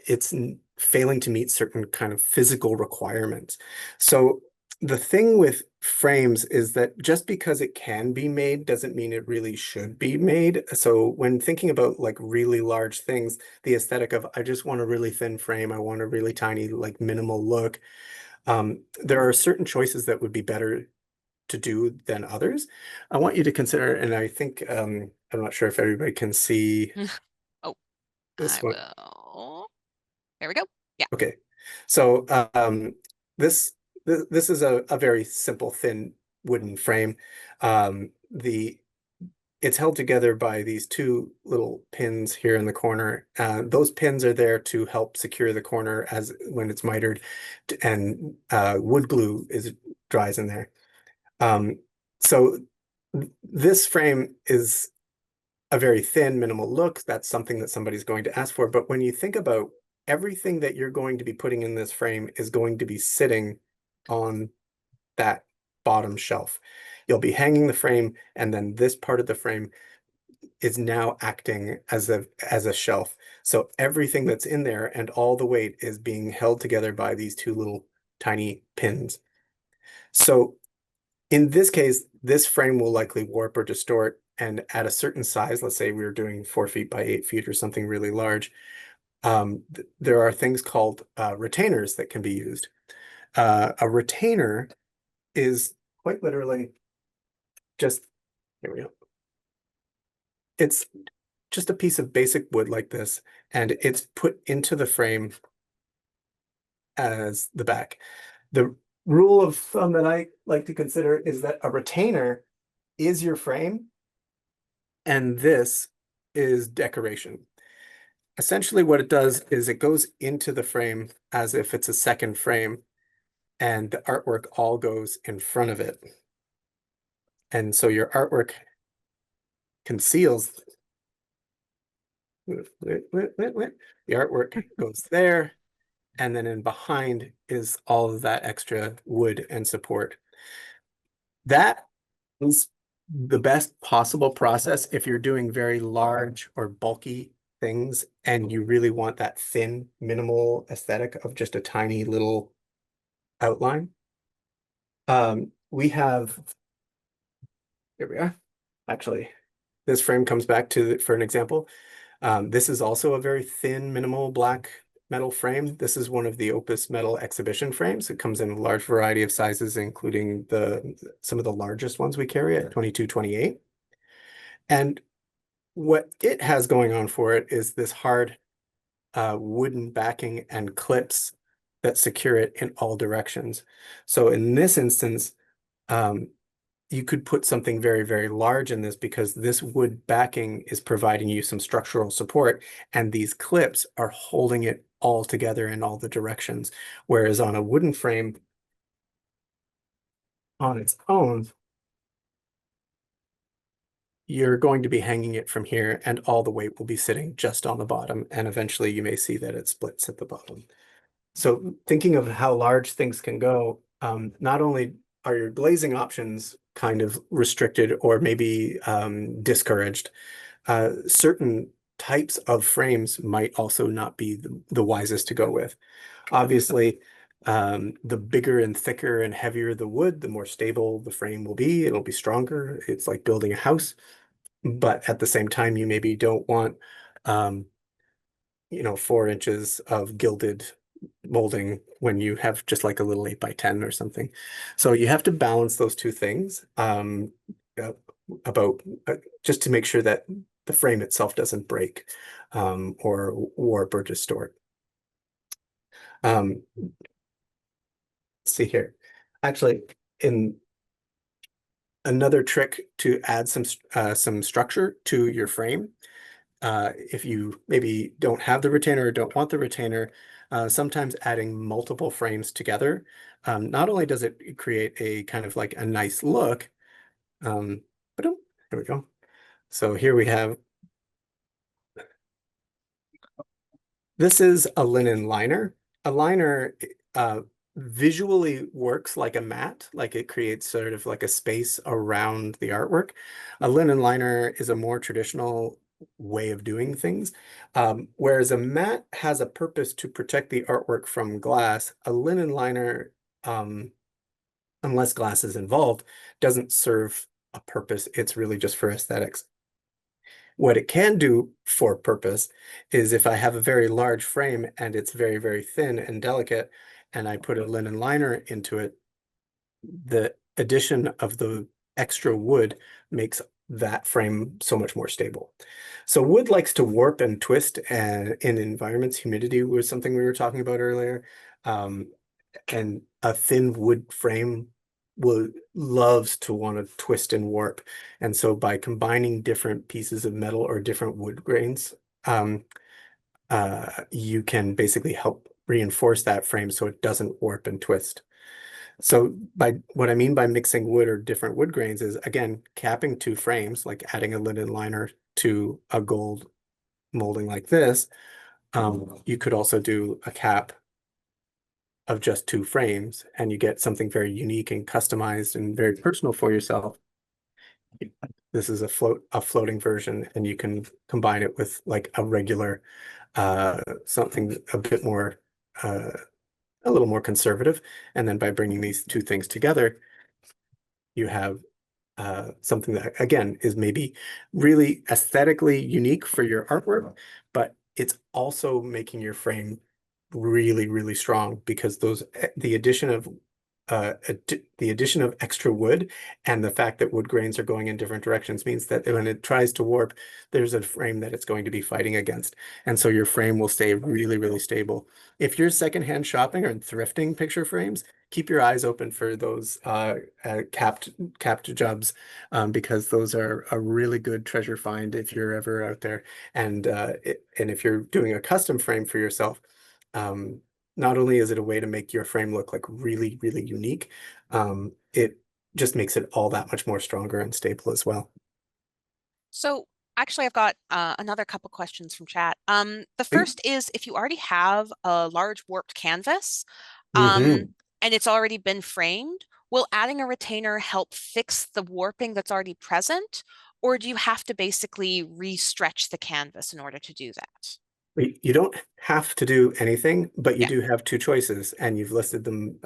B: it's failing to meet certain kind of physical requirements. So the thing with frames is that just because it can be made doesn't mean it really should be made. So when thinking about like really large things, the aesthetic of I just want a really thin frame, I want a really tiny, like minimal look. There are certain choices that would be better to do than others. I want you to consider, and I think I'm not sure if everybody can see
A: Oh,
B: this
A: I
B: one.
A: will. There we go. Yeah.
B: Okay, so this this is a very simple thin wooden frame. The It's held together by these two little pins here in the corner. Those pins are there to help secure the corner as when it's mitered, and wood glue is dries in there. Um, so this frame is a very thin, minimal look. That's something that somebody's going to ask for. But when you think about everything that you're going to be putting in this frame is going to be sitting on that bottom shelf. You'll be hanging the frame, and then this part of the frame is now acting as a shelf. So everything that's in there and all the weight is being held together by these two little tiny pins. So in this case, this frame will likely warp or distort, and at a certain size, let's say we were doing 4 feet by 8 feet or something really large, there are things called retainers that can be used. A retainer is quite literally just, here we go. It's just a piece of basic wood like this, and it's put into the frame as the back. The rule of thumb that I like to consider is that a retainer is your frame, and this is decoration. Essentially, what it does is it goes into the frame as if it's a second frame, and the artwork all goes in front of it. And so your artwork conceals the artwork goes there, and then in behind is all of that extra wood and support. That is the best possible process if you're doing very large or bulky things and you really want that thin, minimal aesthetic of just a tiny little outline. We have, here we are. Actually, this frame comes back to for an example. This is also a very thin, minimal black metal frame. This is one of the Opus metal exhibition frames. It comes in a large variety of sizes, including some of the largest ones we carry at 22-28. And what it has going on for it is this hard wooden backing and clips that secure it in all directions. So in this instance, you could put something very, very large in this because this wood backing is providing you some structural support, and these clips are holding it all together in all the directions. Whereas on a wooden frame on its own, you're going to be hanging it from here and all the weight will be sitting just on the bottom. And eventually you may see that it splits at the bottom. So thinking of how large things can go, not only are your glazing options kind of restricted or maybe discouraged, certain types of frames might also not be the wisest to go with. Obviously, the bigger and thicker and heavier the wood, the more stable the frame will be. It'll be stronger. It's like building a house. But at the same time, you maybe don't want, 4 inches of gilded molding when you have just like a little 8x10 or something. So you have to balance those two things about just to make sure that the frame itself doesn't break or warp or distort. Let's see here. Actually, in another trick to add some structure to your frame, if you maybe don't have the retainer or don't want the retainer, sometimes adding multiple frames together, not only does it create a kind of like a nice look, but here we go. So here we have, this is a linen liner. A liner visually works like a mat, like it creates sort of like a space around the artwork. A linen liner is a more traditional way of doing things. Whereas a mat has a purpose to protect the artwork from glass, a linen liner, unless glass is involved, doesn't serve a purpose. It's really just for aesthetics. What it can do for purpose is if I have a very large frame and it's very, very thin and delicate, and I put a linen liner into it, the addition of the extra wood makes that frame so much more stable. So wood likes to warp and twist in environments. Humidity was something we were talking about earlier. And a thin wood frame loves to want to twist and warp. And so by combining different pieces of metal or different wood grains, you can basically help reinforce that frame so it doesn't warp and twist. So by what I mean by mixing wood or different wood grains is, again, capping two frames, like adding a linen liner to a gold molding like this. You could also do a cap of just two frames, and you get something very unique and customized and very personal for yourself. This is a floating version, and you can combine it with like a regular something a bit more a little more conservative. And then by bringing these two things together, you have something that again is maybe really aesthetically unique for your artwork, but it's also making your frame really, really strong because the addition of the addition of extra wood and the fact that wood grains are going in different directions means that when it tries to warp, there's a frame that it's going to be fighting against. And so your frame will stay really, really stable. If you're secondhand shopping or thrifting picture frames, keep your eyes open for those capped jubs because those are a really good treasure find if you're ever out there. And if you're doing a custom frame for yourself, um, not only is it a way to make your frame look like really, really unique, it just makes it all that much more stronger and stable as well.
A: So actually, I've got another couple questions from chat. The
B: Sweet.
A: first is if you already have a large warped canvas, um,
B: Hmm.
A: and it's already been framed, will adding a retainer help fix the warping that's already present, or do you have to basically re-stretch the canvas in order to do that?
B: You don't have to do anything, but you
A: Yeah.
B: do have two choices, and you've listed them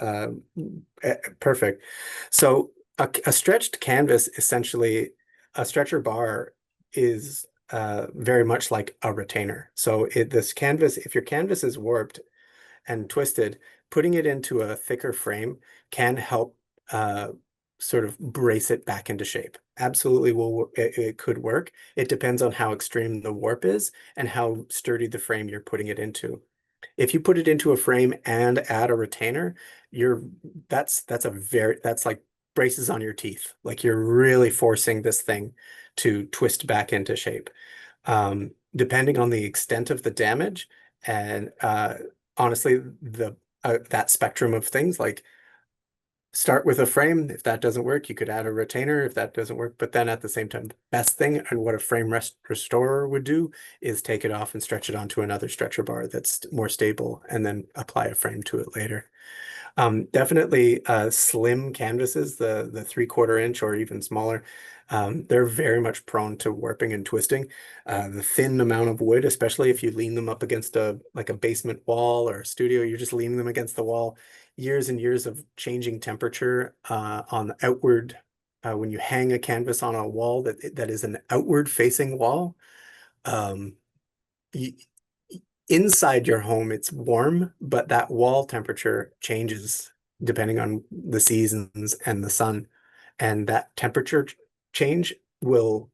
B: perfect. So a stretched canvas, essentially, a stretcher bar is very much like a retainer. So this canvas, if your canvas is warped and twisted, putting it into a thicker frame can help uh, sort of brace it back into shape. Absolutely it could work. It depends on how extreme the warp is and how sturdy the frame you're putting it into. If you put it into a frame and add a retainer, you're that's like braces on your teeth. Like you're really forcing this thing to twist back into shape. Depending on the extent of the damage and honestly, the that spectrum of things, like start with a frame. If that doesn't work, you could add a retainer if that doesn't work. But then at the same time, the best thing and what a frame restorer would do is take it off and stretch it onto another stretcher bar that's more stable and then apply a frame to it later. Definitely slim canvases, the 3/4 inch or even smaller, they're very much prone to warping and twisting. The thin amount of wood, especially if you lean them up against a like a basement wall or a studio, you're just leaning them against the wall. Years and years of changing temperature on the outward when you hang a canvas on a wall that is an outward facing wall. Um, you, inside your home, it's warm, but that wall temperature changes depending on the seasons and the sun. And that temperature change will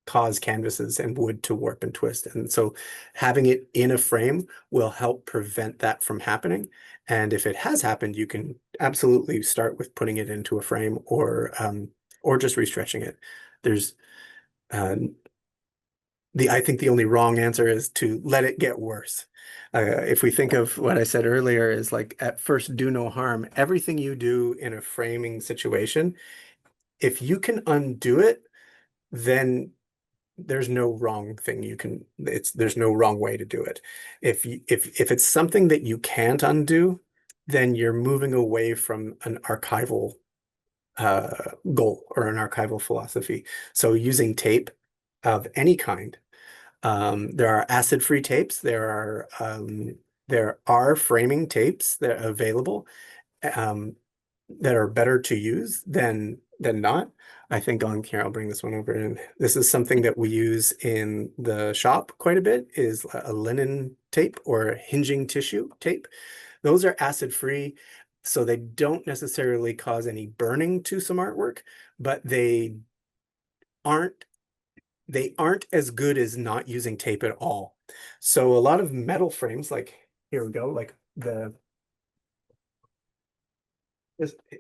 B: cause canvases and wood to warp and twist. And so having it in a frame will help prevent that from happening. And if it has happened, you can absolutely start with putting it into a frame or just restretching it. There's uh, I think the only wrong answer is to let it get worse. If we think of what I said earlier is like at first do no harm, everything you do in a framing situation, if you can undo it, then there's no wrong thing you can, there's no wrong way to do it. If it's something that you can't undo, then you're moving away from an archival goal or an archival philosophy. So using tape of any kind, there are acid-free tapes. There are framing tapes that are available um, that are better to use than not. I think on here, I'll bring this one over. And this is something that we use in the shop quite a bit is a linen tape or hinging tissue tape. Those are acid-free, so they don't necessarily cause any burning to some artwork, but aren't they aren't as good as not using tape at all. So a lot of metal frames, like here we go, like this,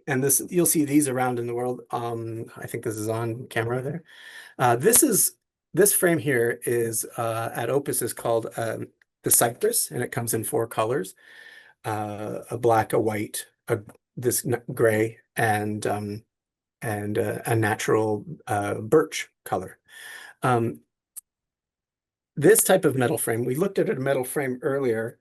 B: and this you'll see these around in the world. I think this is on camera there. This frame here is at Opus is called the Cypress, and it comes in four colors: a black, a white, this gray, and a natural birch color. Um, this type of metal frame, we looked at a metal frame earlier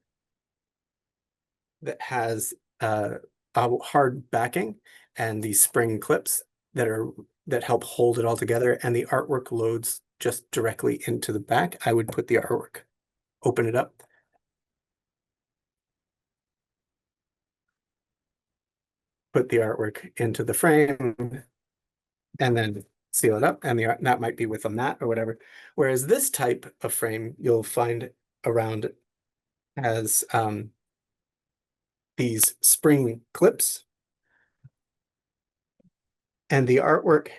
B: that has a hard backing and these spring clips that are that help hold it all together, and the artwork loads just directly into the back. I would put the artwork, open it up, put the artwork into the frame, and then seal it up, and that might be with a mat or whatever. Whereas this type of frame you'll find around has these spring clips, and the artwork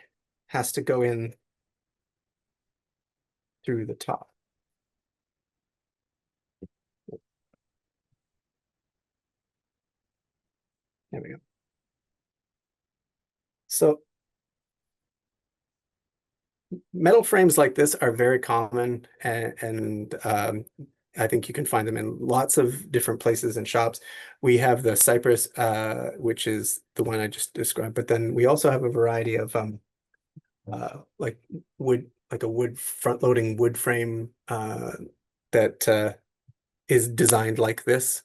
B: has to go in through the top. There we go. So metal frames like this are very common, and I think you can find them in lots of different places and shops. We have the Cypress, which is the one I just described, but then we also have a variety of like wood, like a wood front-loading wood frame that is designed like this.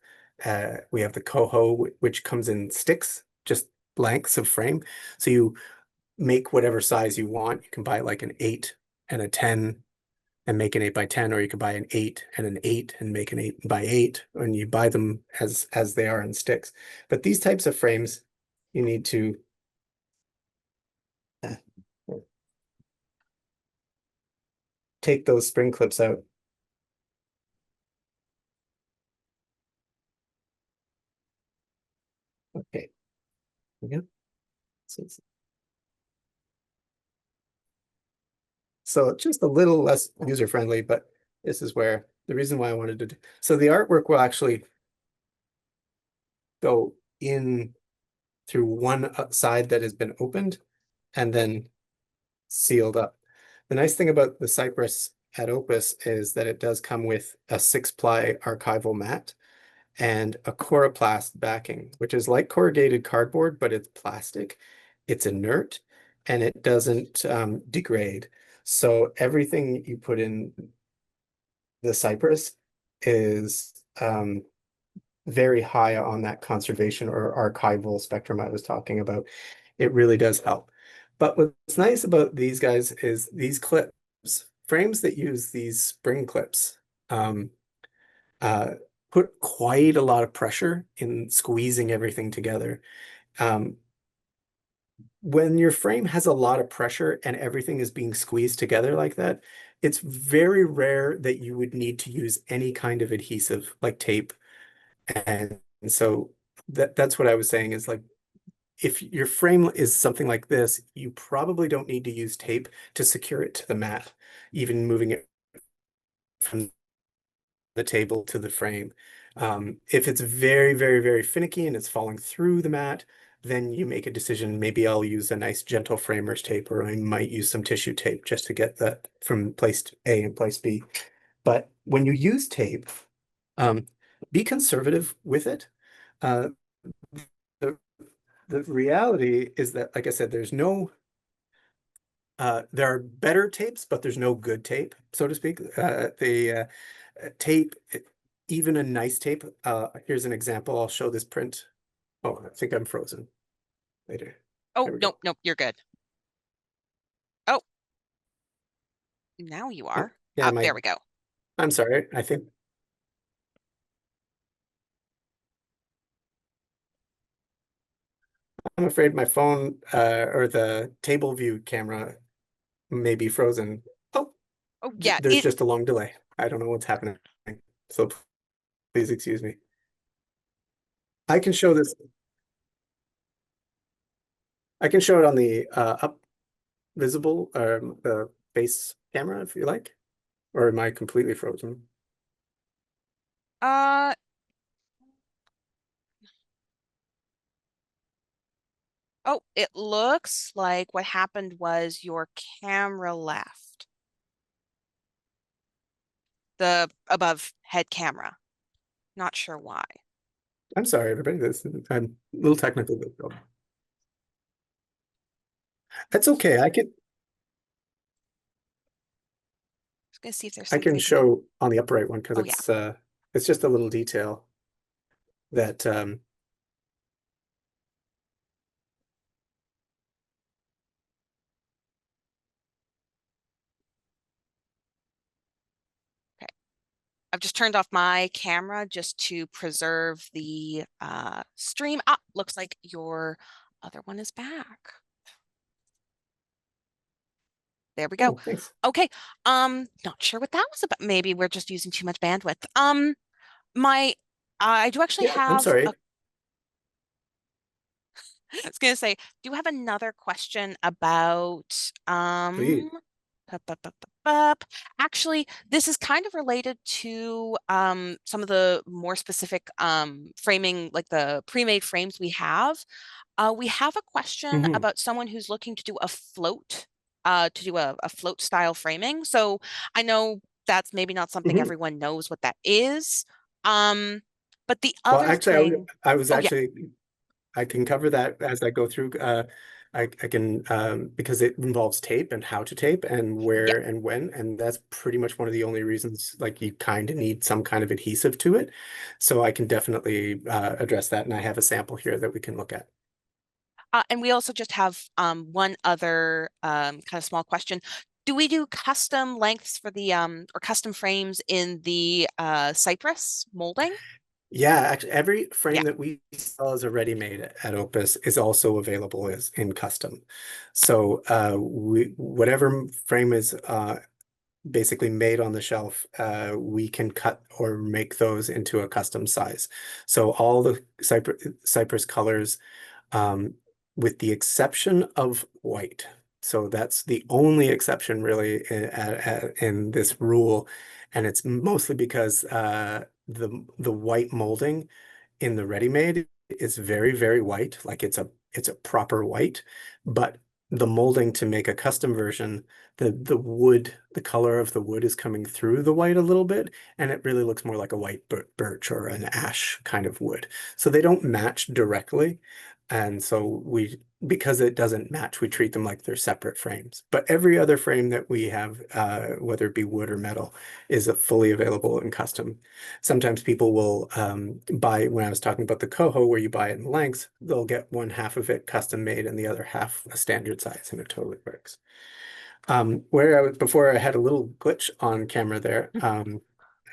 B: We have the Coho, which comes in sticks, just lengths of frame. So you make whatever size you want. You can buy like an 8 and a 10 and make an 8x10, or you could buy an 8 and an 8 and make an 8x8, and you buy them as they are in sticks. But these types of frames, you need to take those spring clips out. Okay. Yeah. So just a little less user-friendly, but this is where the reason why I wanted to do. So the artwork will actually go in through one side that has been opened and then sealed up. The nice thing about the Cypress at Opus is that it does come with a 6-ply archival mat and a coroplast backing, which is like corrugated cardboard, but it's plastic. It's inert and it doesn't degrade. So everything you put in the Cypress is very high on that conservation or archival spectrum I was talking about. It really does help. But what's nice about these guys is these clips, frames that use these spring clips, uh, put quite a lot of pressure in squeezing everything together. When your frame has a lot of pressure and everything is being squeezed together like that, it's very rare that you would need to use any kind of adhesive like tape. And so that's what I was saying is like, if your frame is something like this, you probably don't need to use tape to secure it to the mat, even moving it from the table to the frame. If it's very, very, very finicky and it's falling through the mat, then you make a decision. Maybe I'll use a nice gentle framer's tape, or I might use some tissue tape just to get that from place A and place B. But when you use tape, be conservative with it. Uh, the, the reality is that, like I said, there are better tapes, but there's no good tape, so to speak. The tape, even a nice tape, here's an example. I'll show this print. Oh, I think I'm frozen. Later.
A: Oh,
B: There we go.
A: nope, nope, you're good. Oh, now you
B: Oh,
A: are.
B: yeah,
A: There we go.
B: I'm sorry. I think I'm afraid my phone or the table view camera may be frozen. Oh,
A: Oh, yeah,
B: there's just a long delay. I don't know what's happening. So please excuse me. I can show this. I can show it on the up visible or the base camera if you like. Or am I completely frozen?
A: uh, oh, it looks like what happened was your camera left. The above head camera. Not sure why. I
B: I'm sorry, everybody. I'm a little technical difficulty. That's okay.
A: was gonna see if there's
B: I can
A: something.
B: show on the upright one because
A: Oh, yeah.
B: it's just a little detail that
A: I've just turned off my camera just to preserve the stream. Ah, looks like your other one is back. There we go.
B: Oh, thanks.
A: Okay. Not sure what that was about. Maybe we're just using too much bandwidth. My I do actually
B: Yeah, I'm
A: have a
B: sorry.
A: I was gonna say, do you have another question about
B: Please.
A: pup, pup, pup, pup, pup. Actually, this is kind of related to some of the more specific framing, like the pre-made frames we have. We have a question
B: Hmm.
A: about someone who's looking to do a float, to do a float style framing. So I know that's maybe not something
B: Hmm.
A: everyone knows what that is. Um, but the
B: Well,
A: other
B: actually,
A: thing,
B: I was
A: oh yeah,
B: actually I can cover that as I go through. I can because it involves tape and how to tape and
A: yeah.
B: where and when, and that's pretty much one of the only reasons like you kind of need some kind of adhesive to it. So I can definitely address that, and I have a sample here that we can look at.
A: And we also just have one other kind of small question. Do we do custom lengths for the or custom frames in the cypress molding?
B: Yeah, actually, every
A: Yeah.
B: frame that we sell as a ready-made at Opus is also available as in custom. So whatever frame is basically made on the shelf, we can cut or make those into a custom size. So all the cypress colors, um, with the exception of white. So that's the only exception really in this rule, and it's mostly because the white molding in the ready-made is very, very white, like it's a proper white, but the molding to make a custom version, the wood, the color of the wood is coming through the white a little bit, and it really looks more like a white birch or an ash kind of wood. So they don't match directly. And so because it doesn't match, we treat them like they're separate frames. But every other frame that we have, whether it be wood or metal, is fully available in custom. Sometimes people will buy, when I was talking about the coho, where you buy it in lengths, they'll get one half of it custom made and the other half a standard size, and it totally works. Before I had a little glitch on camera there.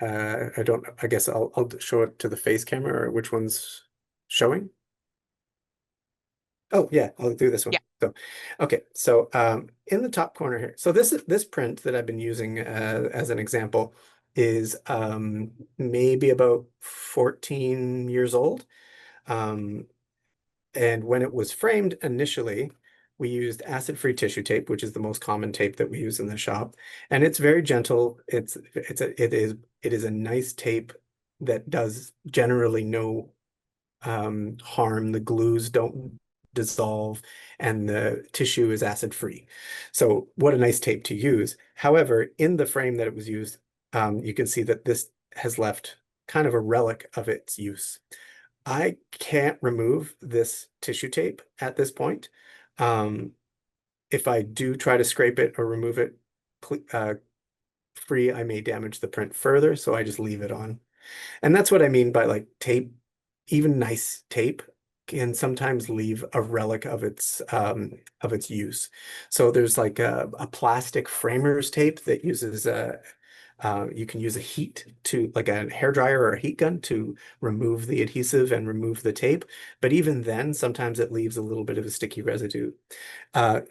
B: I guess I'll show it to the face camera, or which one's showing? Oh yeah, I'll do this one.
A: Yeah.
B: So, okay, so in the top corner here, so this print that I've been using as an example is maybe about 14 years old. Um, and when it was framed initially, we used acid-free tissue tape, which is the most common tape that we use in the shop. And it's very gentle. It is a nice tape that does generally no harm. The glues don't dissolve, and the tissue is acid free. So what a nice tape to use. However, in the frame that it was used, you can see that this has left kind of a relic of its use. I can't remove this tissue tape at this point. Um, if I do try to scrape it or remove it uh, free, I may damage the print further, so I just leave it on. And that's what I mean by like tape, even nice tape can sometimes leave a relic of its use. So there's like a plastic framers tape that uses you can use a heat to like a hair dryer or a heat gun to remove the adhesive and remove the tape. But even then, sometimes it leaves a little bit of a sticky residue. Uh,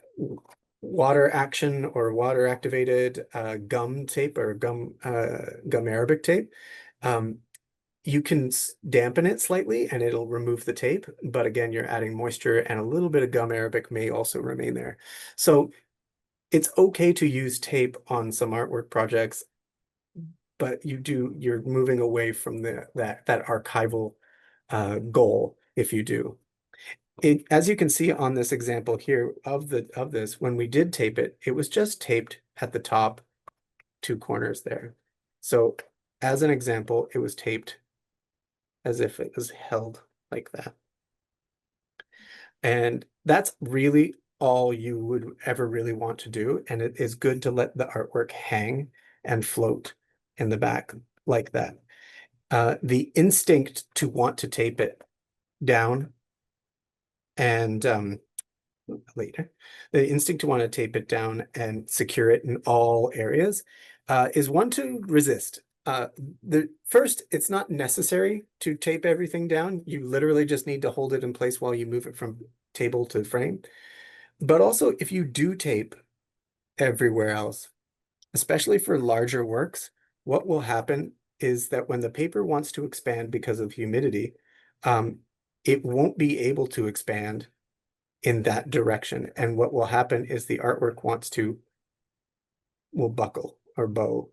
B: Water action or water activated gum tape or gum arabic tape. Um, you can dampen it slightly and it'll remove the tape, but again, you're adding moisture and a little bit of gum arabic may also remain there. So it's okay to use tape on some artwork projects, but you're moving away from that archival goal if you do. As you can see on this example here of this, when we did tape it, it was just taped at the top two corners there. So as an example, it was taped as if it was held like that. And that's really all you would ever really want to do. And it is good to let the artwork hang and float in the back like that. The instinct to want to tape it down and later, the instinct to want to tape it down and secure it in all areas is one to resist. Uh, the first, it's not necessary to tape everything down. You literally just need to hold it in place while you move it from table to frame. But also, if you do tape everywhere else, especially for larger works, what will happen is that when the paper wants to expand because of humidity, um, it won't be able to expand in that direction. And what will happen is the artwork will buckle or bow.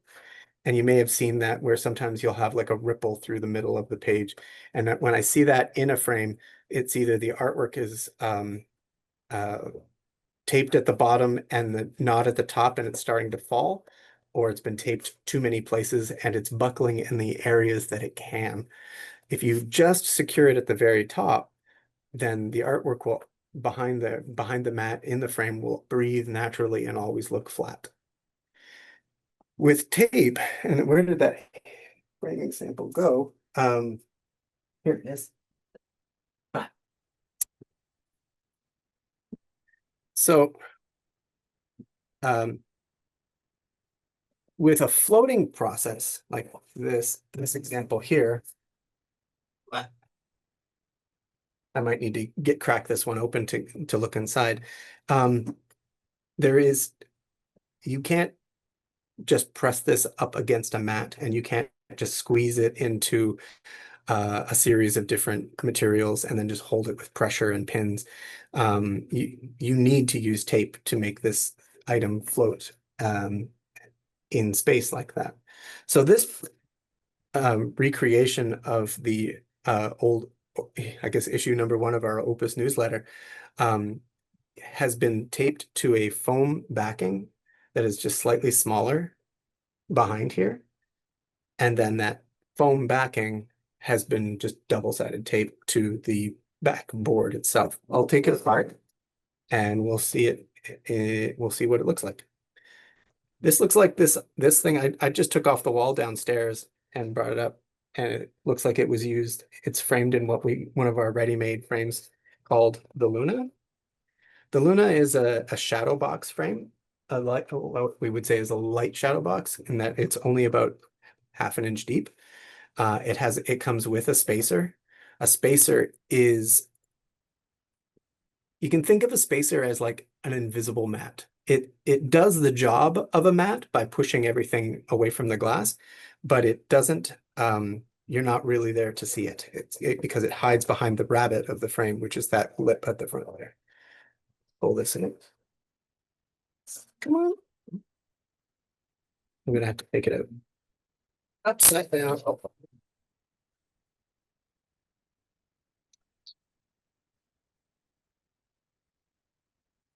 B: And you may have seen that where sometimes you'll have like a ripple through the middle of the page. And when I see that in a frame, it's either the artwork is uh, taped at the bottom and not at the top and it's starting to fall, or it's been taped too many places and it's buckling in the areas that it can. If you just secure it at the very top, then the artwork will behind the mat in the frame will breathe naturally and always look flat. With tape, and where did that framing sample go? Here it is. Ah. So um, with a floating process like this example here, I might need to crack this one open to look inside. There is, you can't just press this up against a mat and you can't just squeeze it into a series of different materials and then just hold it with pressure and pins. You need to use tape to make this item float in space like that. So this recreation of the old, I guess, issue number 1 of our Opus newsletter has been taped to a foam backing that is just slightly smaller behind here. And then that foam backing has been just double-sided tape to the back board itself. I'll take it apart and we'll see we'll see what it looks like. This looks like this thing I just took off the wall downstairs and brought it up, and it looks like it was used. It's framed in one of our ready-made frames called the Luna. The Luna is a shadow box frame, what we would say is a light shadow box, in that it's only about half an inch deep. It comes with a spacer. A spacer is, you can think of a spacer as like an invisible mat. It does the job of a mat by pushing everything away from the glass, but it doesn't, you're not really there to see it. Because it hides behind the rabbet of the frame, which is that lip at the front there. Pull this in. Come on. I'm gonna have to take it out. Upside down. Oh.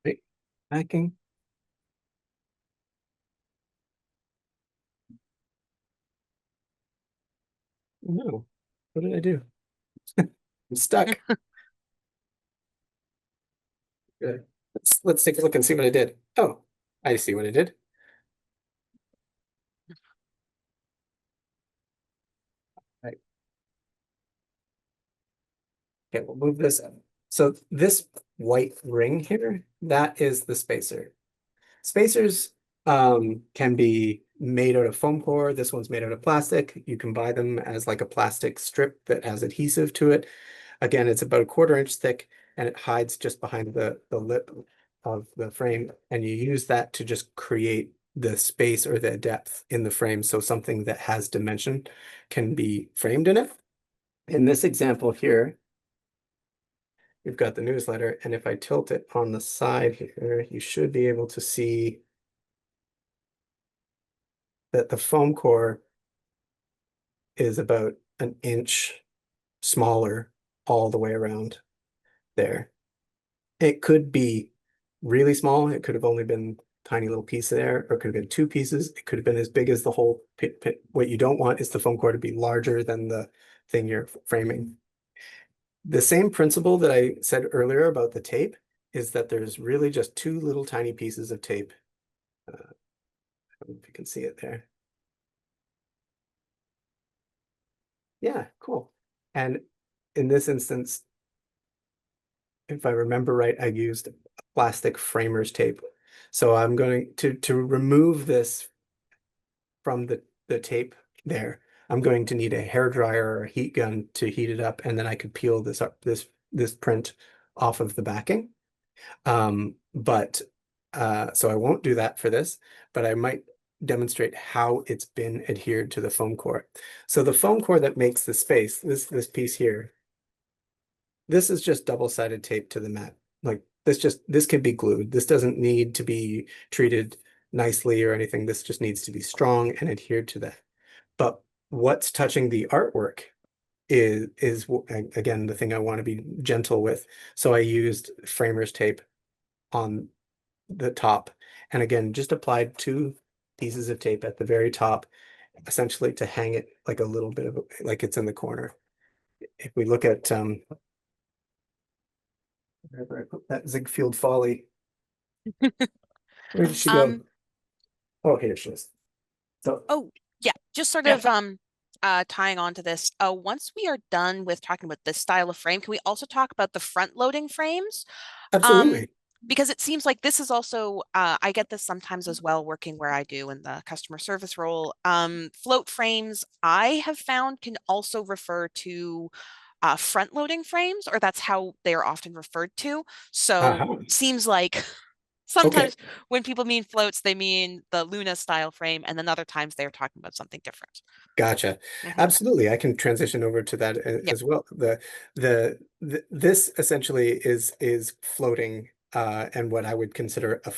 B: Right. Backing. No. What did I do? I'm stuck. Good. Let's take a look and see what I did. Oh, I see what I did. Right. Okay, we'll move this up. So this white ring here, that is the spacer. Spacers can be made out of foam core. This one's made out of plastic. You can buy them as like a plastic strip that has adhesive to it. Again, it's about a 1/4 inch thick and it hides just behind the lip of the frame. And you use that to just create the space or the depth in the frame. So something that has dimension can be framed in it. In this example here, we've got the newsletter, and if I tilt it on the side here, you should be able to see that the foam core is about an inch smaller all the way around there. It could be really small. It could have only been a tiny little piece there, or it could have been 2 pieces. It could have been as big as the whole pit. What you don't want is the foam core to be larger than the thing you're framing. The same principle that I said earlier about the tape is that there's really just 2 little tiny pieces of tape. I don't know if you can see it there. Yeah, cool. And in this instance, if I remember right, I used plastic framers tape. So I'm going to remove this from the tape there. I'm going to need a hair dryer or a heat gun to heat it up, and then I could peel this print off of the backing. But so I won't do that for this, but I might demonstrate how it's been adhered to the foam core. So the foam core that makes the space, this piece here, this is just double-sided tape to the mat. Like this can be glued. This doesn't need to be treated nicely or anything. This just needs to be strong and adhered to that. But what's touching the artwork is again the thing I want to be gentle with. So I used framer's tape on the top, and again just applied two pieces of tape at the very top, essentially to hang it like a little bit of like it's in the corner. If we look at wherever I put that Ziegfeld Folly, where did she go?
A: Um,
B: Oh, here she is. So
A: oh, yeah, just sort
B: yeah,
A: of tying on to this. Once we are done with talking about this style of frame, can we also talk about the front loading frames? Um,
B: absolutely.
A: because it seems like this is also, I get this sometimes as well, working where I do in the customer service role. Float frames, I have found, can also refer to front loading frames, or that's how they are often referred to. So
B: Uh-huh.
A: seems like
B: Okay,
A: sometimes when people mean floats, they mean the Luna style frame, and then other times they're talking about something different.
B: gotcha.
A: Hmm.
B: Absolutely. I can transition over to that
A: Yep.
B: as well. This essentially is floating and what I would consider a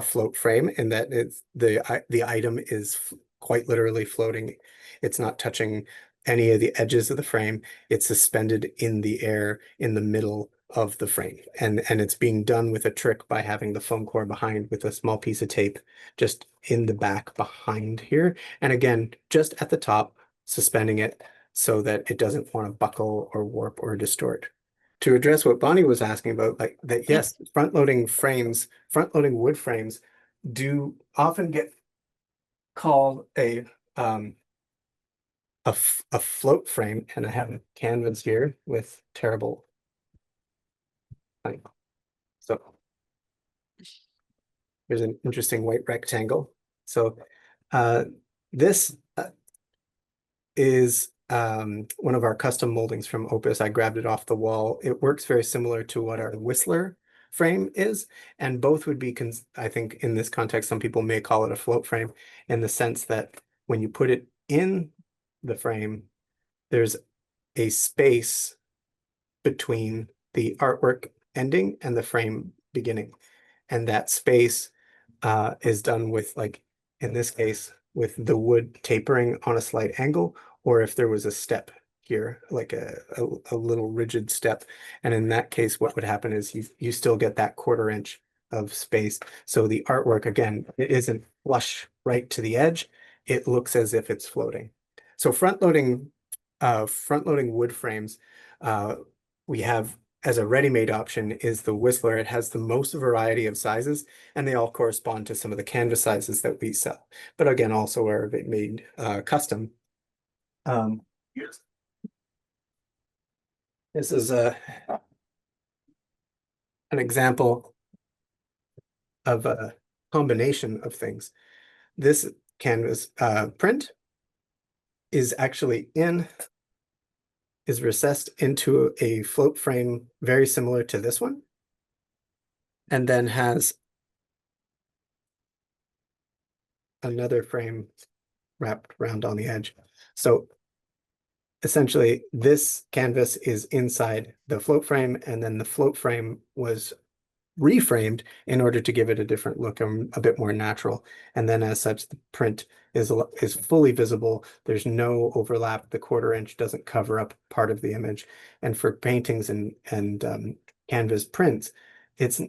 B: float frame, in that it's the item is quite literally floating. It's not touching any of the edges of the frame. It's suspended in the air in the middle of the frame. And it's being done with a trick by having the foam core behind with a small piece of tape just in the back behind here. And again, just at the top, suspending it so that it doesn't want to buckle or warp or distort. To address what Bonnie was asking about, like that, yes, front loading wood frames do often get called a float frame. And I have a canvas here with terrible light. So there's an interesting white rectangle. So this is one of our custom moldings from Opus. I grabbed it off the wall. It works very similar to what our Whistler frame is, and both would be, I think in this context, some people may call it a float frame, in the sense that when you put it in the frame, there's a space between the artwork ending and the frame beginning. And that space is done with, like, in this case, with the wood tapering on a slight angle, or if there was a step here, like a little rigid step. And in that case, what would happen is you still get that 1/4 inch of space. So the artwork, again, it isn't flush right to the edge. It looks as if it's floating. So front loading wood frames, uh, we have as a ready-made option is the Whistler. It has the most variety of sizes, and they all correspond to some of the canvas sizes that we sell. But again, also are made custom. Yes. This is an example of a combination of things. This canvas print is actually is recessed into a float frame very similar to this one, and then has another frame wrapped around on the edge. So essentially, this canvas is inside the float frame, and then the float frame was reframed in order to give it a different look and a bit more natural. And then as such, the print is fully visible. There's no overlap. The 1/4 inch doesn't cover up part of the image. And for paintings and canvas prints, it's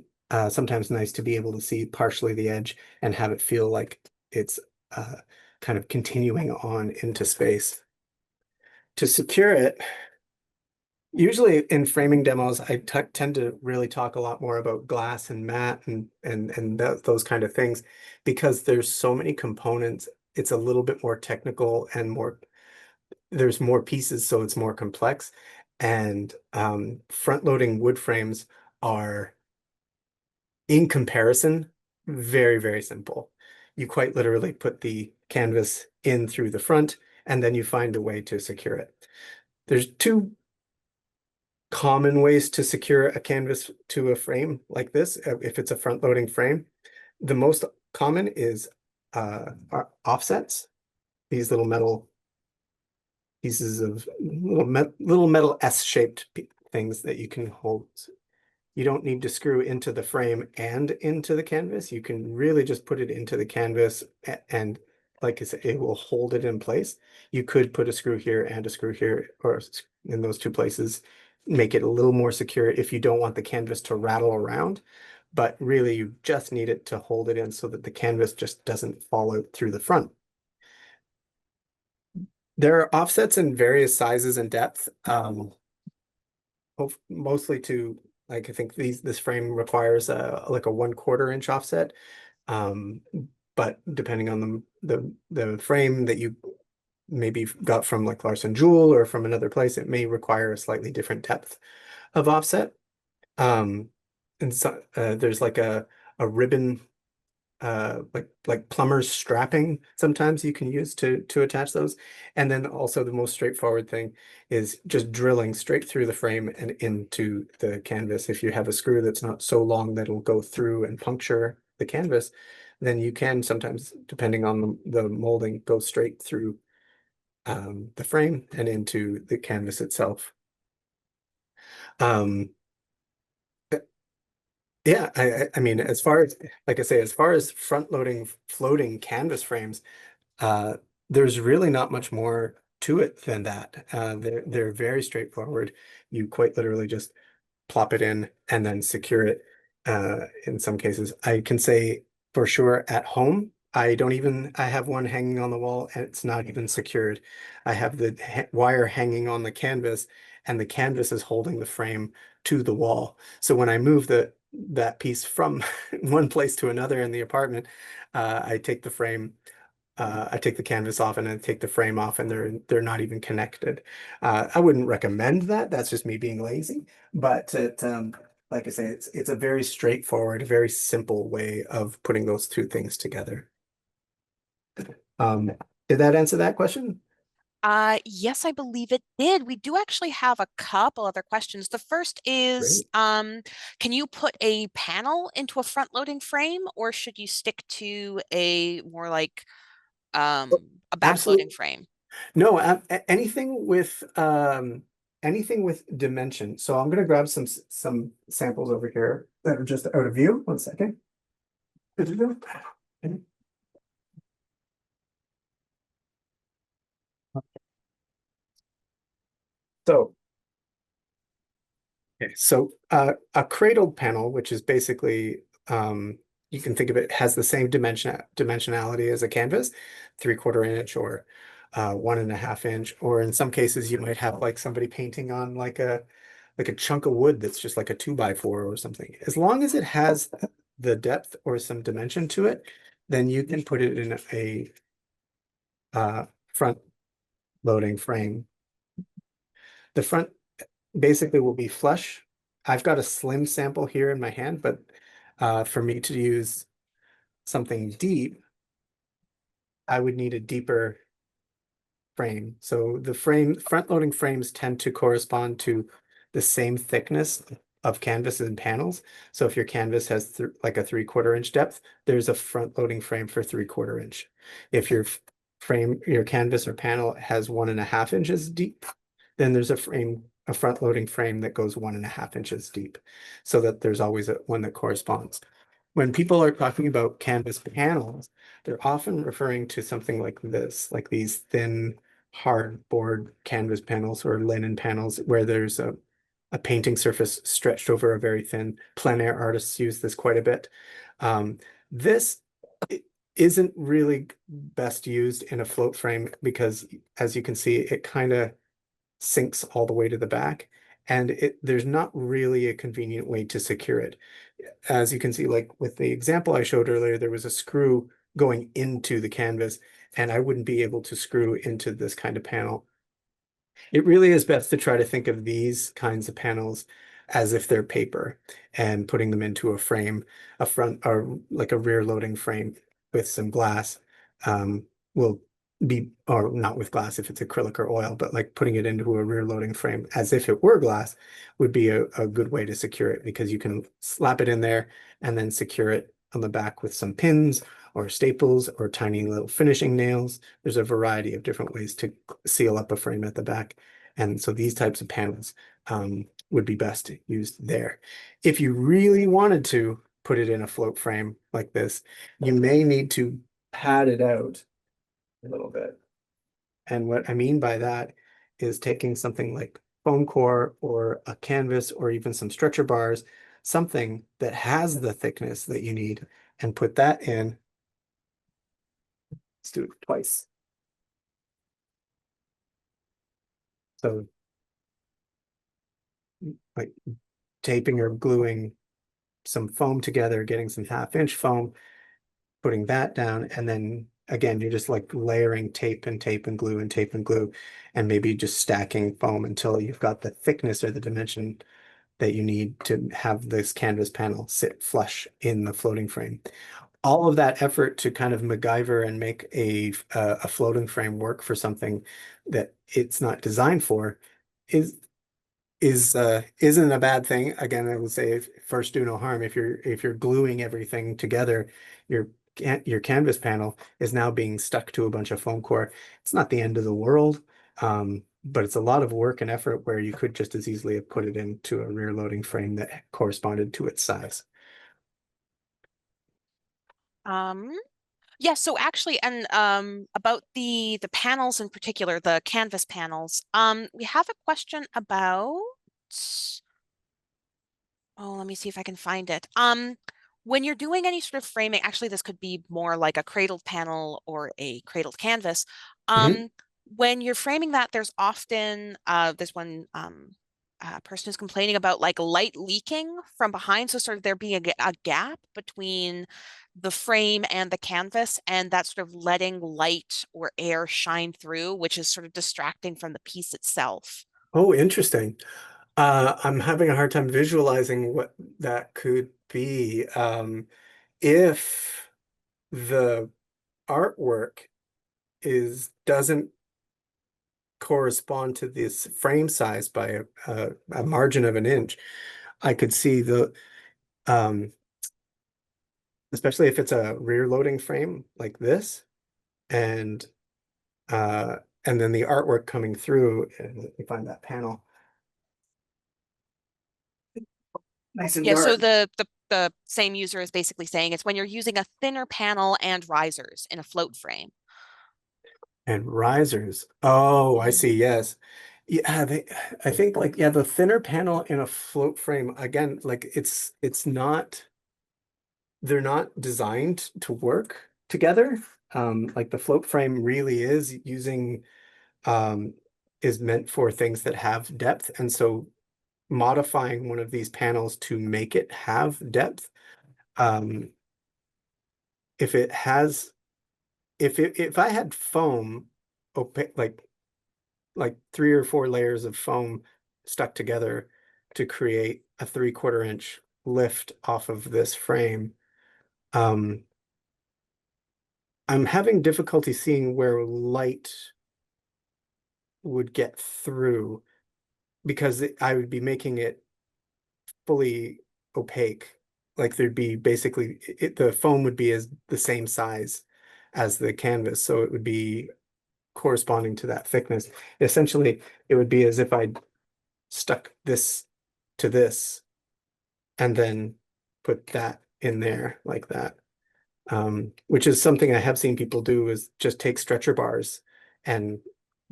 B: sometimes nice to be able to see partially the edge and have it feel like it's kind of continuing on into space. To secure it, usually in framing demos, I tend to really talk a lot more about glass and matte and those kind of things, because there's so many components. It's a little bit more technical and there's more pieces, so it's more complex. And front-loading wood frames are, in comparison, very, very simple. You quite literally put the canvas in through the front, and then you find a way to secure it. There's two common ways to secure a canvas to a frame like this, if it's a front-loading frame. The most common is are offsets, these little metal pieces of little metal S-shaped things that you can hold. You don't need to screw into the frame and into the canvas. You can really just put it into the canvas and like I said, it will hold it in place. You could put a screw here and a screw here or in those two places, make it a little more secure if you don't want the canvas to rattle around. But really, you just need it to hold it in so that the canvas just doesn't fall out through the front. There are offsets in various sizes and depth. Mostly to like I think this frame requires like a 1/4 inch offset. Um, but depending on the frame that you maybe got from like Larson Jewel or from another place, it may require a slightly different depth of offset. And so there's like a ribbon like plumber's strapping sometimes you can use to attach those. And then also the most straightforward thing is just drilling straight through the frame and into the canvas. If you have a screw that's not so long that it'll go through and puncture the canvas, then you can sometimes, depending on the molding, go straight through the frame and into the canvas itself. Um, yeah, I mean, as far as, like I say, as far as front loading floating canvas frames, uh, there's really not much more to it than that. They're very straightforward. You quite literally just plop it in and then secure it. In some cases, I can say for sure at home, I have one hanging on the wall and it's not even secured. I have the wire hanging on the canvas and the canvas is holding the frame to the wall. So when I move that piece from one place to another in the apartment, I take the frame I take the canvas off and I take the frame off and they're not even connected. I wouldn't recommend that. That's just me being lazy. But like I say, it's a very straightforward, very simple way of putting those two things together. Um, did that answer that question?
A: Yes, I believe it did. We do actually have a couple other questions. The first is,
B: Great.
A: can you put a panel into a front-loading frame, or should you stick to a more like a back-loading
B: Absolutely.
A: frame?
B: No, anything with dimension. So I'm gonna grab some samples over here that are just out of view. One second. So, okay, so a cradled panel, which is basically you can think of it has the same dimensionality as a canvas, 3/4 inch or 1.5 inch, or in some cases you might have like somebody painting on like a chunk of wood that's just like a 2x4 or something. As long as it has the depth or some dimension to it, then you can put it in a front loading frame. The front basically will be flush. I've got a slim sample here in my hand, but for me to use something deep, I would need a deeper frame. So the front loading frames tend to correspond to the same thickness of canvas and panels. So if your canvas has like a 3/4 inch depth, there's a front loading frame for 3/4 inch. If your canvas or panel has 1.5 inches deep, then there's a front loading frame that goes 1.5 inches deep, so that there's always one that corresponds. When people are talking about canvas panels, they're often referring to something like this, like these thin hardboard canvas panels or linen panels where there's a painting surface stretched over a very thin. Plein air artists use this quite a bit. This isn't really best used in a float frame because, as you can see, it kind of sinks all the way to the back, and there's not really a convenient way to secure it. As you can see, like with the example I showed earlier, there was a screw going into the canvas, and I wouldn't be able to screw into this kind of panel. It really is best to try to think of these kinds of panels as if they're paper and putting them into a frame, a front or like a rear loading frame with some glass will be, or not with glass if it's acrylic or oil, but like putting it into a rear loading frame as if it were glass would be a good way to secure it, because you can slap it in there and then secure it on the back with some pins or staples or tiny little finishing nails. There's a variety of different ways to seal up a frame at the back. And so these types of panels would be best used there. If you really wanted to put it in a float frame like this, you may need to pad it out a little bit. And what I mean by that is taking something like foam core or a canvas or even some stretcher bars, something that has the thickness that you need, and put that in. Let's do it twice. So like taping or gluing some foam together, getting some 1/2 inch foam, putting that down, and then again, you're just like layering tape and tape and glue and tape and glue, and maybe just stacking foam until you've got the thickness or the dimension that you need to have this canvas panel sit flush in the floating frame. All of that effort to kind of MacGyver and make a floating frame work for something that it's not designed for is isn't a bad thing. Again, I would say first do no harm. If you're gluing everything together, your your canvas panel is now being stuck to a bunch of foam core. It's not the end of the world, but it's a lot of work and effort where you could just as easily have put it into a rear loading frame that corresponded to its size.
A: Um, yeah, so actually, and about the panels in particular, the canvas panels, we have a question about, oh, let me see if I can find it. When you're doing any sort of framing, actually, this could be more like a cradled panel or a cradled canvas.
B: Mhm.
A: Um, when you're framing that, there's often there's one person who's complaining about like light leaking from behind. So sort of there being a gap between the frame and the canvas, and that's sort of letting light or air shine through, which is sort of distracting from the piece itself.
B: Oh, interesting. I'm having a hard time visualizing what that could be. If the artwork is doesn't correspond to this frame size by a margin of an inch, I could see um, especially if it's a rear loading frame like this, and uh, and then the artwork coming through, and let me find that panel. Nice and
A: Yeah, so
B: dark.
A: the same user is basically saying it's when you're using a thinner panel and risers in a float frame.
B: And risers. Oh, I
A: Mhm.
B: see. Yes. Yeah, I think like, yeah, the thinner panel in a float frame, again, like it's not, they're not designed to work together. Like the float frame really is using, um, is meant for things that have depth. And so modifying one of these panels to make it have depth, um, if it has, if I had foam, opaque, like 3 or 4 layers of foam stuck together to create a 3/4 inch lift off of this frame. Um, I'm having difficulty seeing where light would get through, because I would be making it fully opaque. Like there'd be basically the foam would be as the same size as the canvas, so it would be corresponding to that thickness. Essentially, it would be as if I stuck this to this and then put that in there like that. Which is something I have seen people do, is just take stretcher bars and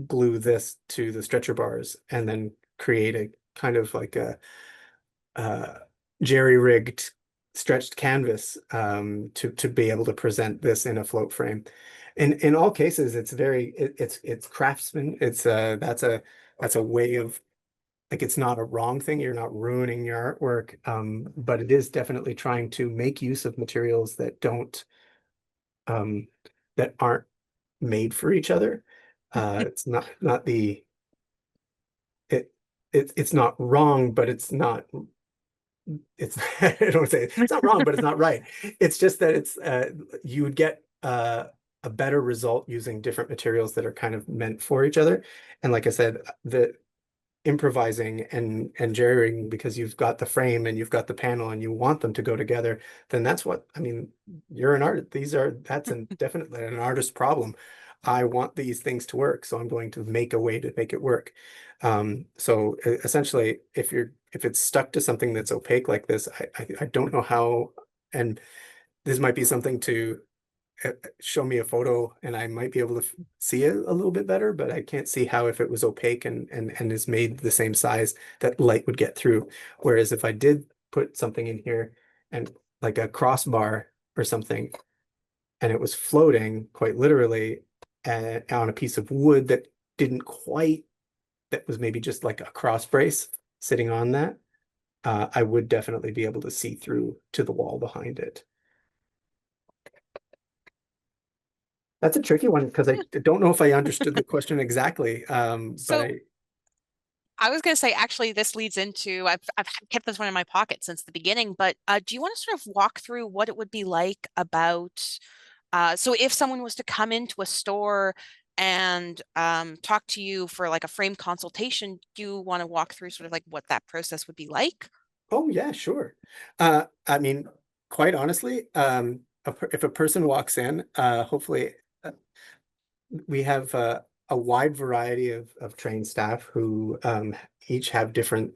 B: glue this to the stretcher bars and then create a kind of like a uh, jerry-rigged stretched canvas, to be able to present this in a float frame. In all cases, it's it's craftsman. It's that's a way of, like, it's not a wrong thing. You're not ruining your artwork, but it is definitely trying to make use of materials that don't um, that aren't made for each other. It's not the it it's not wrong, but it's I don't say it's not wrong, but it's not right. It's just that it's you would get a better result using different materials that are kind of meant for each other. And like I said, the improvising and jerrying because you've got the frame and you've got the panel and you want them to go together, then that's what I mean. You're an artist. That's definitely an artist problem. I want these things to work, so I'm going to make a way to make it work. So essentially, if it's stuck to something that's opaque like this, I don't know how, and this might be something to show me a photo and I might be able to see it a little bit better, but I can't see how if it was opaque and is made the same size that light would get through. Whereas if I did put something in here and like a crossbar or something, and it was floating quite literally on a piece of wood that didn't quite, that was maybe just like a cross brace sitting on that, I would definitely be able to see through to the wall behind it. That's a tricky one because I don't know if I understood the question exactly. But
A: So I was going to say, actually, this leads into I've kept this one in my pocket since the beginning, but do you want to sort of walk through what it would be like about so if someone was to come into a store and talk to you for like a frame consultation, do you want to walk through sort of like what that process would be like?
B: oh yeah, sure. I mean, quite honestly, if a person walks in, hopefully we have a wide variety of trained staff who each have different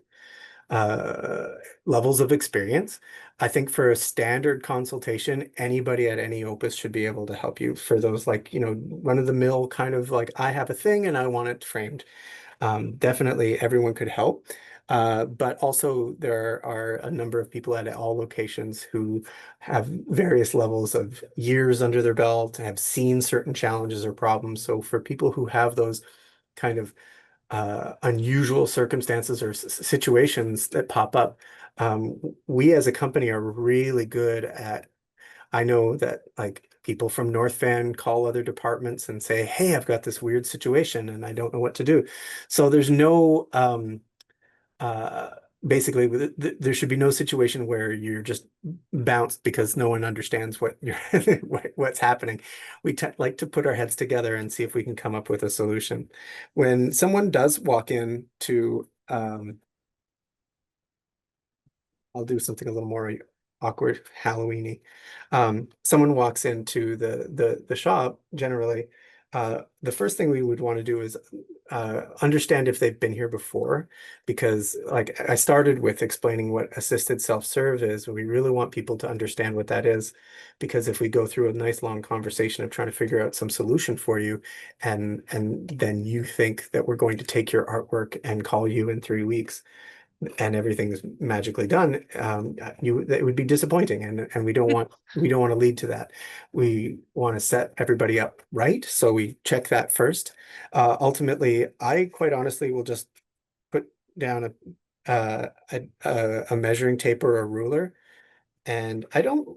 B: uh, levels of experience. I think for a standard consultation, anybody at any Opus should be able to help you for those like, run of the mill kind of like, I have a thing and I want it framed. Definitely everyone could help. But also there are a number of people at all locations who have various levels of years under their belt, have seen certain challenges or problems. So for people who have those kind of unusual circumstances or situations that pop up, we as a company are really good at, I know that like people from North Van call other departments and say, hey, I've got this weird situation and I don't know what to do. So there's no uh basically there should be no situation where you're just bounced because no one understands what you're what's happening. We like to put our heads together and see if we can come up with a solution. When someone does walk in to I'll do something a little more awkward, Halloweeny. Someone walks into the shop, generally, the first thing we would want to do is understand if they've been here before, because like I started with explaining what assisted self-serve is. We really want people to understand what that is, because if we go through a nice long conversation of trying to figure out some solution for you, and then you think that we're going to take your artwork and call you in 3 weeks and everything's magically done, it would be disappointing, and we don't want to lead to that. We want to set everybody up right, so we check that first. Ultimately, I quite honestly will just put down a measuring tape or a ruler, and I don't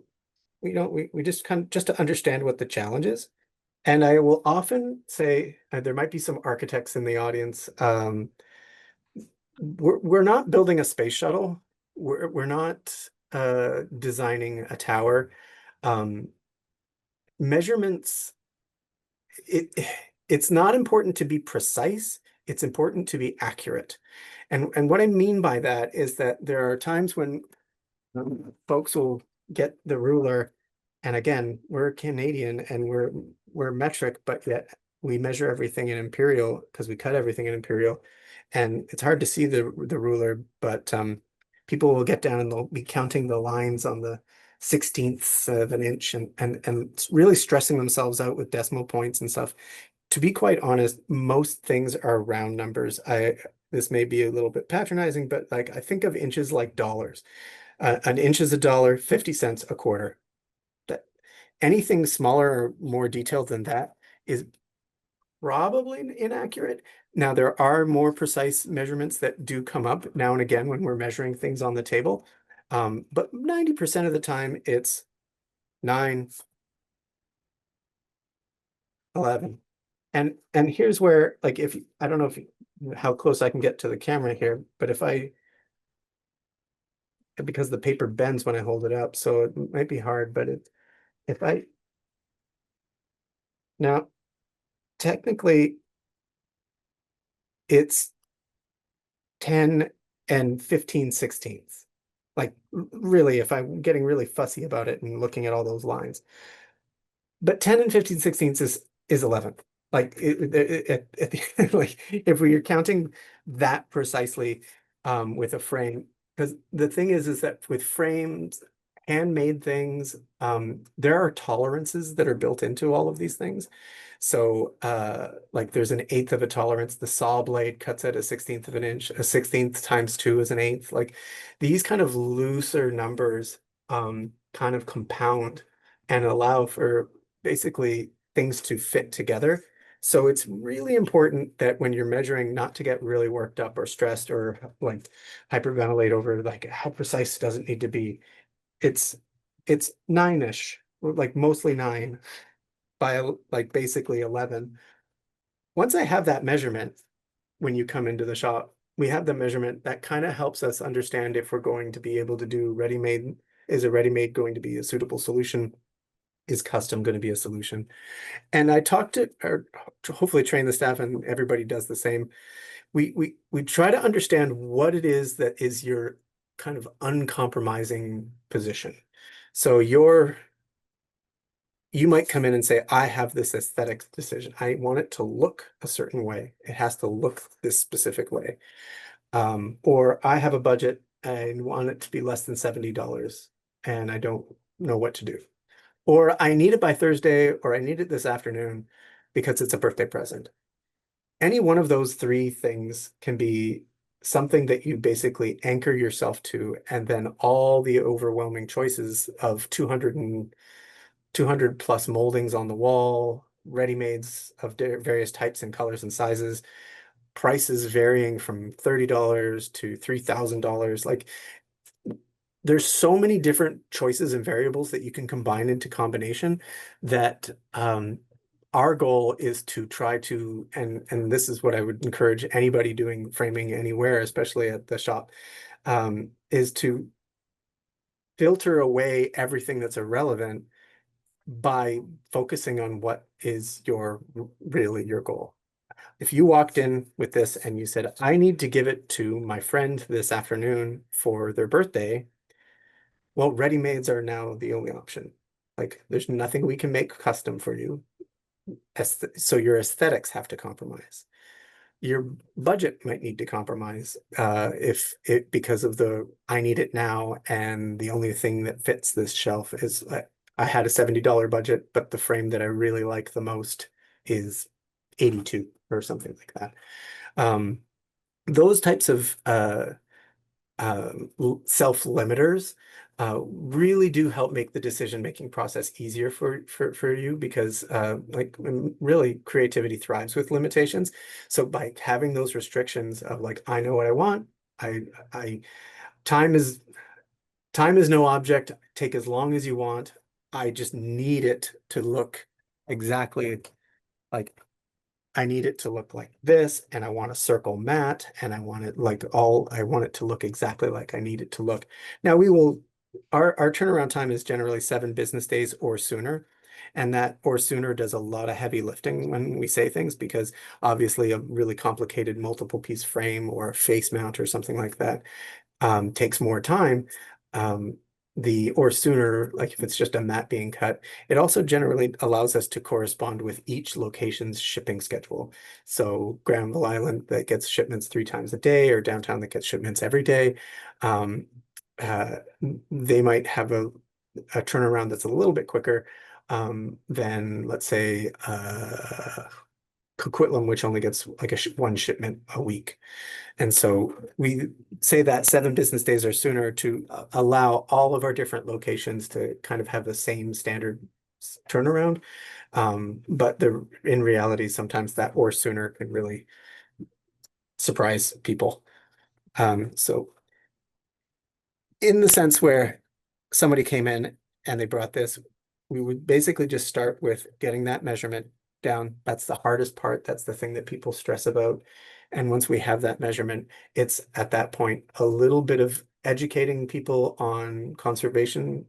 B: we just kind of just to understand what the challenge is. And I will often say, there might be some architects in the audience. We're not building a space shuttle. We're not designing a tower. Um, Measurements, it it's not important to be precise. It's important to be accurate. And what I mean by that is that there are times when folks will get the ruler, and again, we're Canadian and we're metric, but yet we measure everything in imperial because we cut everything in imperial, and it's hard to see the ruler, but people will get down and they'll be counting the lines on the 16ths of an inch and really stressing themselves out with decimal points and stuff. To be quite honest, most things are round numbers. This may be a little bit patronizing, but like I think of inches like dollars. An inch is a dollar, 50 cents a quarter. That anything smaller or more detailed than that is probably inaccurate. Now, there are more precise measurements that do come up now and again when we're measuring things on the table. But 90% of the time it's 9, 11. And here's where, like, if I don't know if how close I can get to the camera here, but because the paper bends when I hold it up, so it might be hard, but if I Now, technically, it's 10 and 15/16. Like, really, if I'm getting really fussy about it and looking at all those lines. But 10 and 15/16 is 11. Like like if we are counting that precisely with a frame, because the thing is that with frames, handmade things, there are tolerances that are built into all of these things. So like there's an eighth of a tolerance. The saw blade cuts at a 16th of an inch. A 16th times two is an eighth. Like these kind of looser numbers kind of compound and allow for basically things to fit together. So it's really important that when you're measuring not to get really worked up or stressed or like hyperventilate over like how precise does it need to be. It's it's nine-ish, like mostly nine by like basically 11. Once I have that measurement, when you come into the shop, we have the measurement that kind of helps us understand if we're going to be able to do ready-made. Is a ready-made going to be a suitable solution? Is custom going to be a solution? And I talked to, or to hopefully train the staff, and everybody does the same. We try to understand what it is that is your kind of uncompromising position. So you might come in and say, I have this aesthetic decision. I want it to look a certain way. It has to look this specific way. Or I have a budget and want it to be less than $70 and I don't know what to do. Or I need it by Thursday, or I need it this afternoon because it's a birthday present. Any one of those three things can be something that you basically anchor yourself to, and then all the overwhelming choices of 200 plus moldings on the wall, ready-mades of various types and colors and sizes, prices varying from $30 to $3,000. Like there's so many different choices and variables that you can combine into combination that our goal is to try to, and this is what I would encourage anybody doing framing anywhere, especially at the shop, is to filter away everything that's irrelevant by focusing on what is really your goal. If you walked in with this and you said, I need to give it to my friend this afternoon for their birthday, well, ready-mades are now the only option. Like there's nothing we can make custom for you. So your aesthetics have to compromise. Your budget might need to compromise if it because of the I need it now, and the only thing that fits this shelf is I had a $70 budget, but the frame that I really like the most is 82 or something like that. Those types of self-limiters really do help make the decision-making process easier for you because like really creativity thrives with limitations. So by having those restrictions of like, I know what I want, I time is no object, take as long as you want. I just need it to look exactly like I need it to look like this, and I want a circle mat, and I want it like I want it to look exactly like I need it to look. Now our turnaround time is generally 7 business days or sooner. And that or sooner does a lot of heavy lifting when we say things, because obviously a really complicated multiple piece frame or a face mount or something like that takes more time. The or sooner, like if it's just a mat being cut, it also generally allows us to correspond with each location's shipping schedule. So Granville Island that gets shipments 3 times a day, or downtown that gets shipments every day. Um, uh, they might have a turnaround that's a little bit quicker than, let's say, Coquitlam, which only gets like one shipment a week. And so we say that 7 business days or sooner to allow all of our different locations to kind of have the same standard turnaround. But in reality, sometimes that or sooner can really surprise people. So in the sense where somebody came in and they brought this, we would basically just start with getting that measurement down. That's the hardest part. That's the thing that people stress about. And once we have that measurement, it's at that point a little bit of educating people on conservation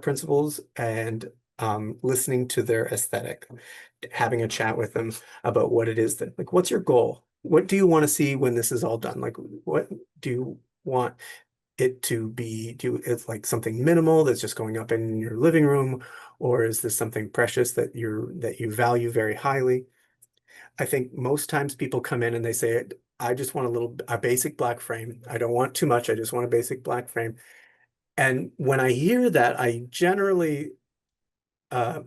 B: principles and listening to their aesthetic, having a chat with them about what it is that, like, what's your goal? What do you want to see when this is all done? Like, what do you want it to be? It's like something minimal that's just going up in your living room, or is this something precious that you value very highly? I think most times people come in and they say, I just want a basic black frame. I don't want too much. I just want a basic black frame. And when I hear that, I generally, uh,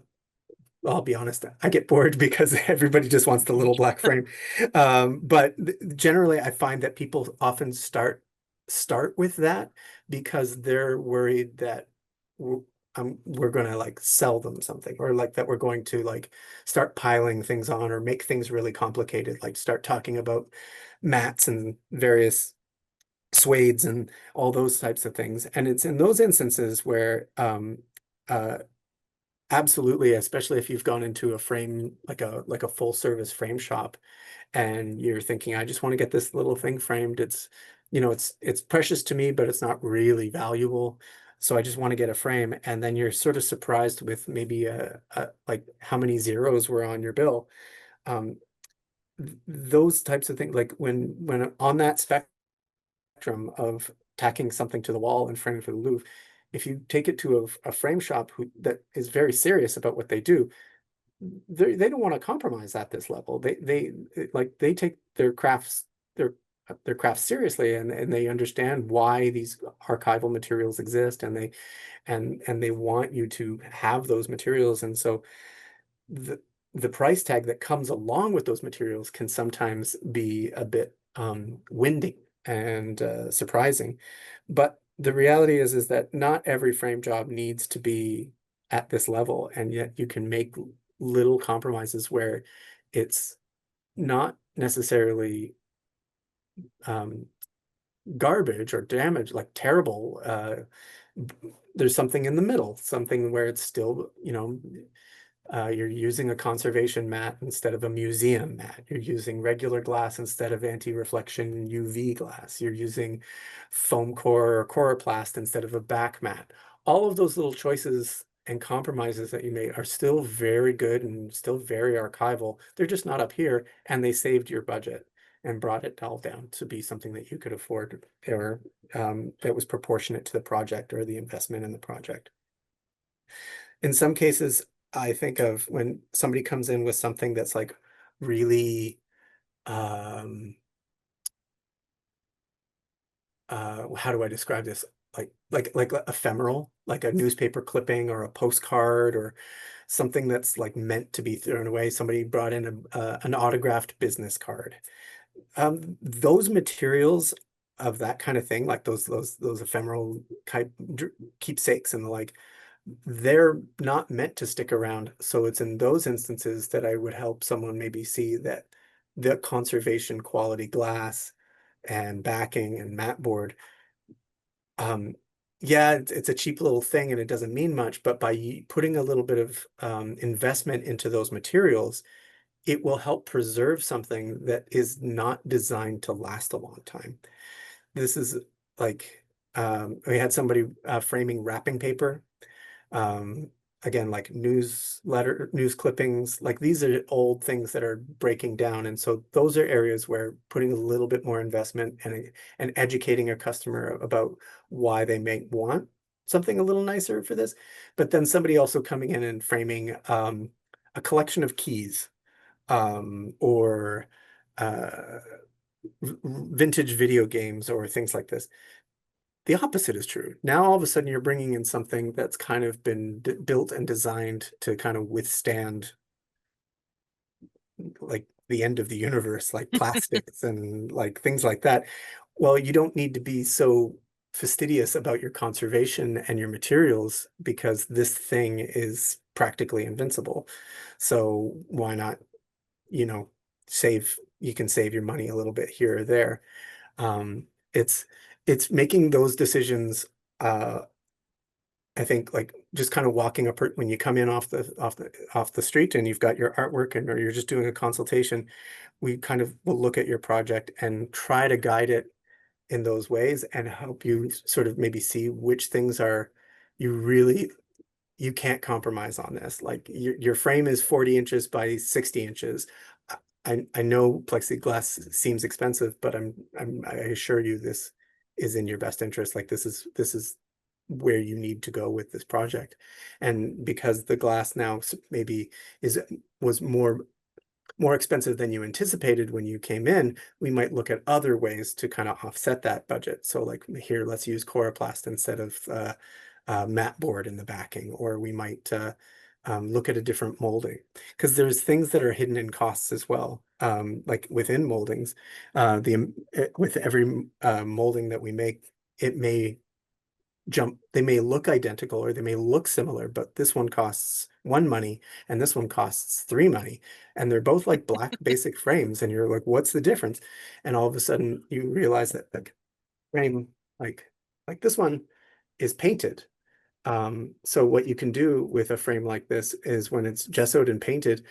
B: I'll be honest, I get bored because everybody just wants the little black frame. But generally, I find that people often start with that because they're worried that we're going to like sell them something, or like that we're going to like start piling things on or make things really complicated, like start talking about mats and various suedes and all those types of things. And it's in those instances where uh, absolutely, especially if you've gone into a frame, like a full service frame shop, and you're thinking, I just want to get this little thing framed. It's, it's precious to me, but it's not really valuable. So I just want to get a frame. And then you're sort of surprised with maybe like how many zeros were on your bill. Um, those types of things, like when on that spectrum of tacking something to the wall and framing for the Louvre, if you take it to a frame shop that is very serious about what they do, they don't want to compromise at this level. They take their their crafts seriously, and they understand why these archival materials exist, and they want you to have those materials. And so the the price tag that comes along with those materials can sometimes be a bit winding and surprising. But the reality is that not every frame job needs to be at this level, and yet you can make little compromises where it's not necessarily um, garbage or damage, like terrible. There's something in the middle, something where it's still, you're using a conservation mat instead of a museum mat. You're using regular glass instead of anti-reflection UV glass. You're using foam core or coroplast instead of a back mat. All of those little choices and compromises that you made are still very good and still very archival. They're just not up here, and they saved your budget and brought it all down to be something that you could afford, or that was proportionate to the project or the investment in the project. In some cases, I think of when somebody comes in with something that's like really, um, how do I describe this? Like ephemeral, like a newspaper clipping or a postcard or something that's like meant to be thrown away. Somebody brought in an autographed business card. Those materials of that kind of thing, like those ephemeral type keepsakes and the like, they're not meant to stick around. So it's in those instances that I would help someone maybe see that the conservation quality glass and backing and mat board, um, yeah, it's a cheap little thing and it doesn't mean much, but by putting a little bit of investment into those materials, it will help preserve something that is not designed to last a long time. This is like, we had somebody framing wrapping paper. Um, again, like news clippings, like these are old things that are breaking down. And so those are areas where putting a little bit more investment and educating a customer about why they may want something a little nicer for this. But then somebody also coming in and framing a collection of keys, or uh, vintage video games or things like this. The opposite is true. Now, all of a sudden, you're bringing in something that's kind of been built and designed to kind of withstand like the end of the universe, like plastics and like things like that. Well, you don't need to be so fastidious about your conservation and your materials because this thing is practically invincible. So why not, you know, you can save your money a little bit here or there. Um, it's it's making those decisions. I think like just kind of walking up when you come in off the street and you've got your artwork, and or you're just doing a consultation, we kind of will look at your project and try to guide it in those ways and help you sort of maybe see which things are you really you can't compromise on this. Like your frame is 40 inches by 60 inches. I know plexiglass seems expensive, but I assure you this is in your best interest. Like this is where you need to go with this project. And because the glass now maybe is was more expensive than you anticipated when you came in, we might look at other ways to kind of offset that budget. So like here, let's use Coroplast instead of Matboard in the backing, or we might look at a different molding, because there's things that are hidden in costs as well. Like within moldings, with every molding that we make, it may they may look identical or they may look similar, but this one costs one money and this one costs three money. And they're both like black basic frames. And you're like, what's the difference? And all of a sudden you realize that the frame, like, like this one is painted. So what you can do with a frame like this is when it's gessoed and painted,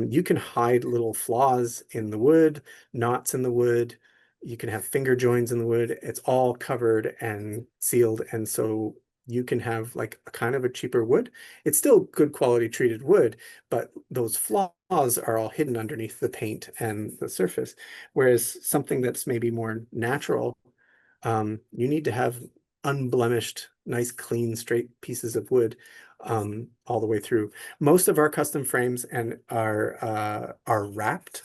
B: you can hide little flaws in the wood, knots in the wood. You can have finger joins in the wood. It's all covered and sealed. And so you can have like a kind of a cheaper wood. It's still good quality treated wood, but those flaws are all hidden underneath the paint and the surface. Whereas something that's maybe more natural, you need to have unblemished, nice, clean, straight pieces of wood all the way through. Most of our custom frames and are wrapped.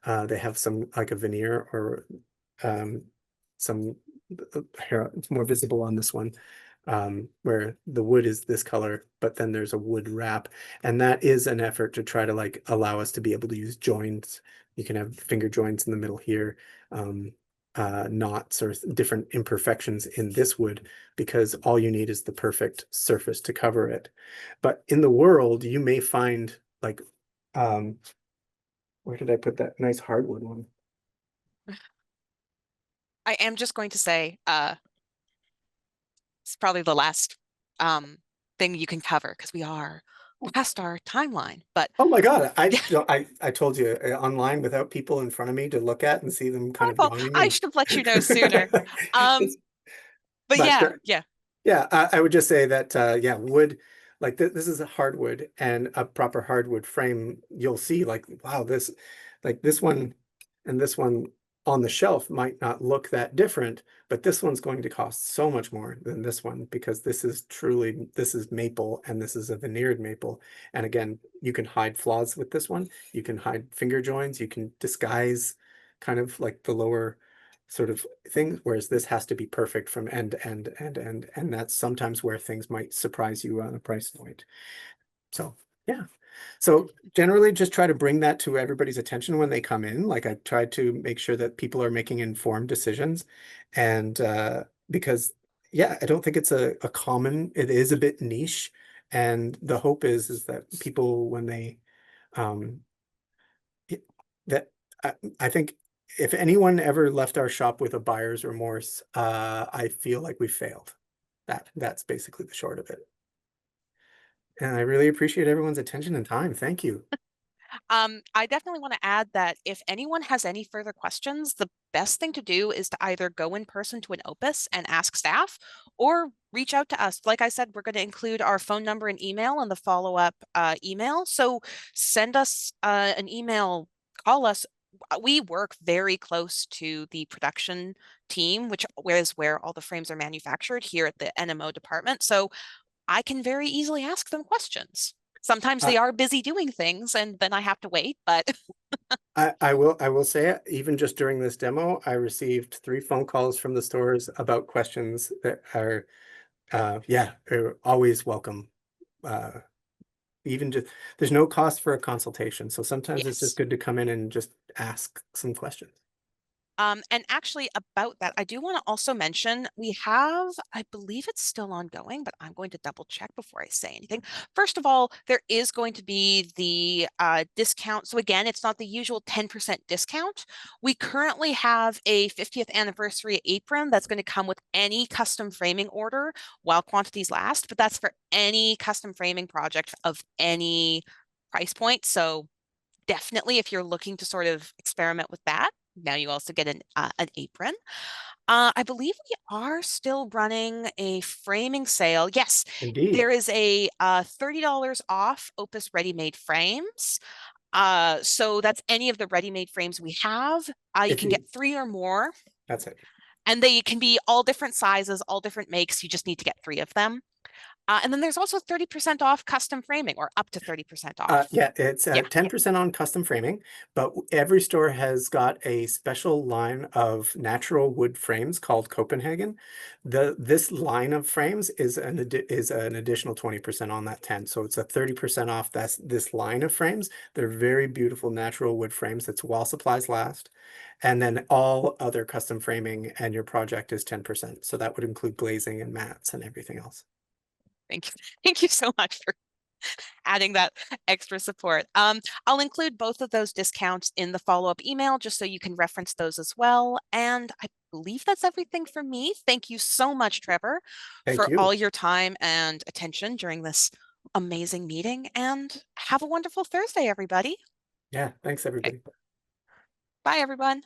B: They have some like a veneer or some here. It's more visible on this one, where the wood is this color, but then there's a wood wrap, and that is an effort to try to like allow us to be able to use joints. You can have finger joints in the middle here. Knots or different imperfections in this wood, because all you need is the perfect surface to cover it. But in the world, you may find like, where did I put that nice hardwood one?
A: I am just going to say, it's probably the last thing you can cover because we are past our timeline. But
B: Oh my God,
A: yeah,
B: I told you online without people in front of me to look at and see them kind of
A: wonderful.
B: yawning
A: I
B: and
A: should have let you know sooner. Um,
B: it's,
A: but
B: but
A: yeah, yeah.
B: yeah, I would just say that yeah, wood, like this is a hardwood, and a proper hardwood frame, you'll see like, wow, this, like this one and this one on the shelf might not look that different, but this one's going to cost so much more than this one, because this is truly, this is maple and this is a veneered maple. And again, you can hide flaws with this one. You can hide finger joins. You can disguise kind of like the lower sort of thing, whereas this has to be perfect from end to end, and that's sometimes where things might surprise you on a price point. So yeah. So generally just try to bring that to everybody's attention when they come in. Like I try to make sure that people are making informed decisions. And because yeah, I don't think it's a common, it is a bit niche. And the hope is that people, when they um that I think if anyone ever left our shop with a buyer's remorse, I feel like we failed. That's basically the short of it. And I really appreciate everyone's attention and time. Thank you.
A: I definitely want to add that if anyone has any further questions, the best thing to do is to either go in person to an Opus and ask staff or reach out to us. Like I said, we're going to include our phone number and email in the follow-up email. So send us an email, call us. We work very close to the production team, which is where all the frames are manufactured here at the NMO department. So I can very easily ask them questions. Sometimes
B: Uh,
A: they are busy doing things and then I have to wait, but
B: I will say it, even just during this demo, I received 3 phone calls from the stores about questions that are yeah, are always welcome. Uh, even just, there's no cost for a consultation. So sometimes it's just
A: yes.
B: good to come in and just ask some questions.
A: And actually, about that, I do want to also mention we have, I believe it's still ongoing, but I'm going to double check before I say anything. First of all, there is going to be the discount. So, again, it's not the usual 10% discount. We currently have a 50th anniversary apron that's going to come with any custom framing order while quantities last, but that's for any custom framing project of any price point. So, definitely, if you're looking to sort of experiment with that, Now you also get an apron. I believe we are still running a framing sale. Yes,
B: Indeed.
A: there is a $30 off Opus ready-made frames. So that's any of the ready-made frames we have. You
B: If
A: can get
B: you,
A: three or more,
B: that's it.
A: and they can be all different sizes, all different makes. You just need to get three of them. And then there's also 30% off custom framing, or up to 30% off.
B: Yeah, it's
A: Yeah,
B: 10% on custom framing, but every store has got a special line of natural wood frames called Copenhagen. This line of frames is an additional 20% on that 10. So it's a 30% off this line of frames. They're very beautiful natural wood frames that's while supplies last. And then all other custom framing and your project is 10%. So that would include glazing and mats and everything else.
A: thank you. Thank you so much for adding that extra support. I'll include both of those discounts in the follow-up email just so you can reference those as well. And I believe that's everything for me. Thank you so much, Trevor,
B: Thank
A: for all
B: you.
A: your time and attention during this amazing meeting. And have a wonderful Thursday, everybody.
B: Yeah, thanks
A: Okay.
B: everybody.
A: Bye, everyone.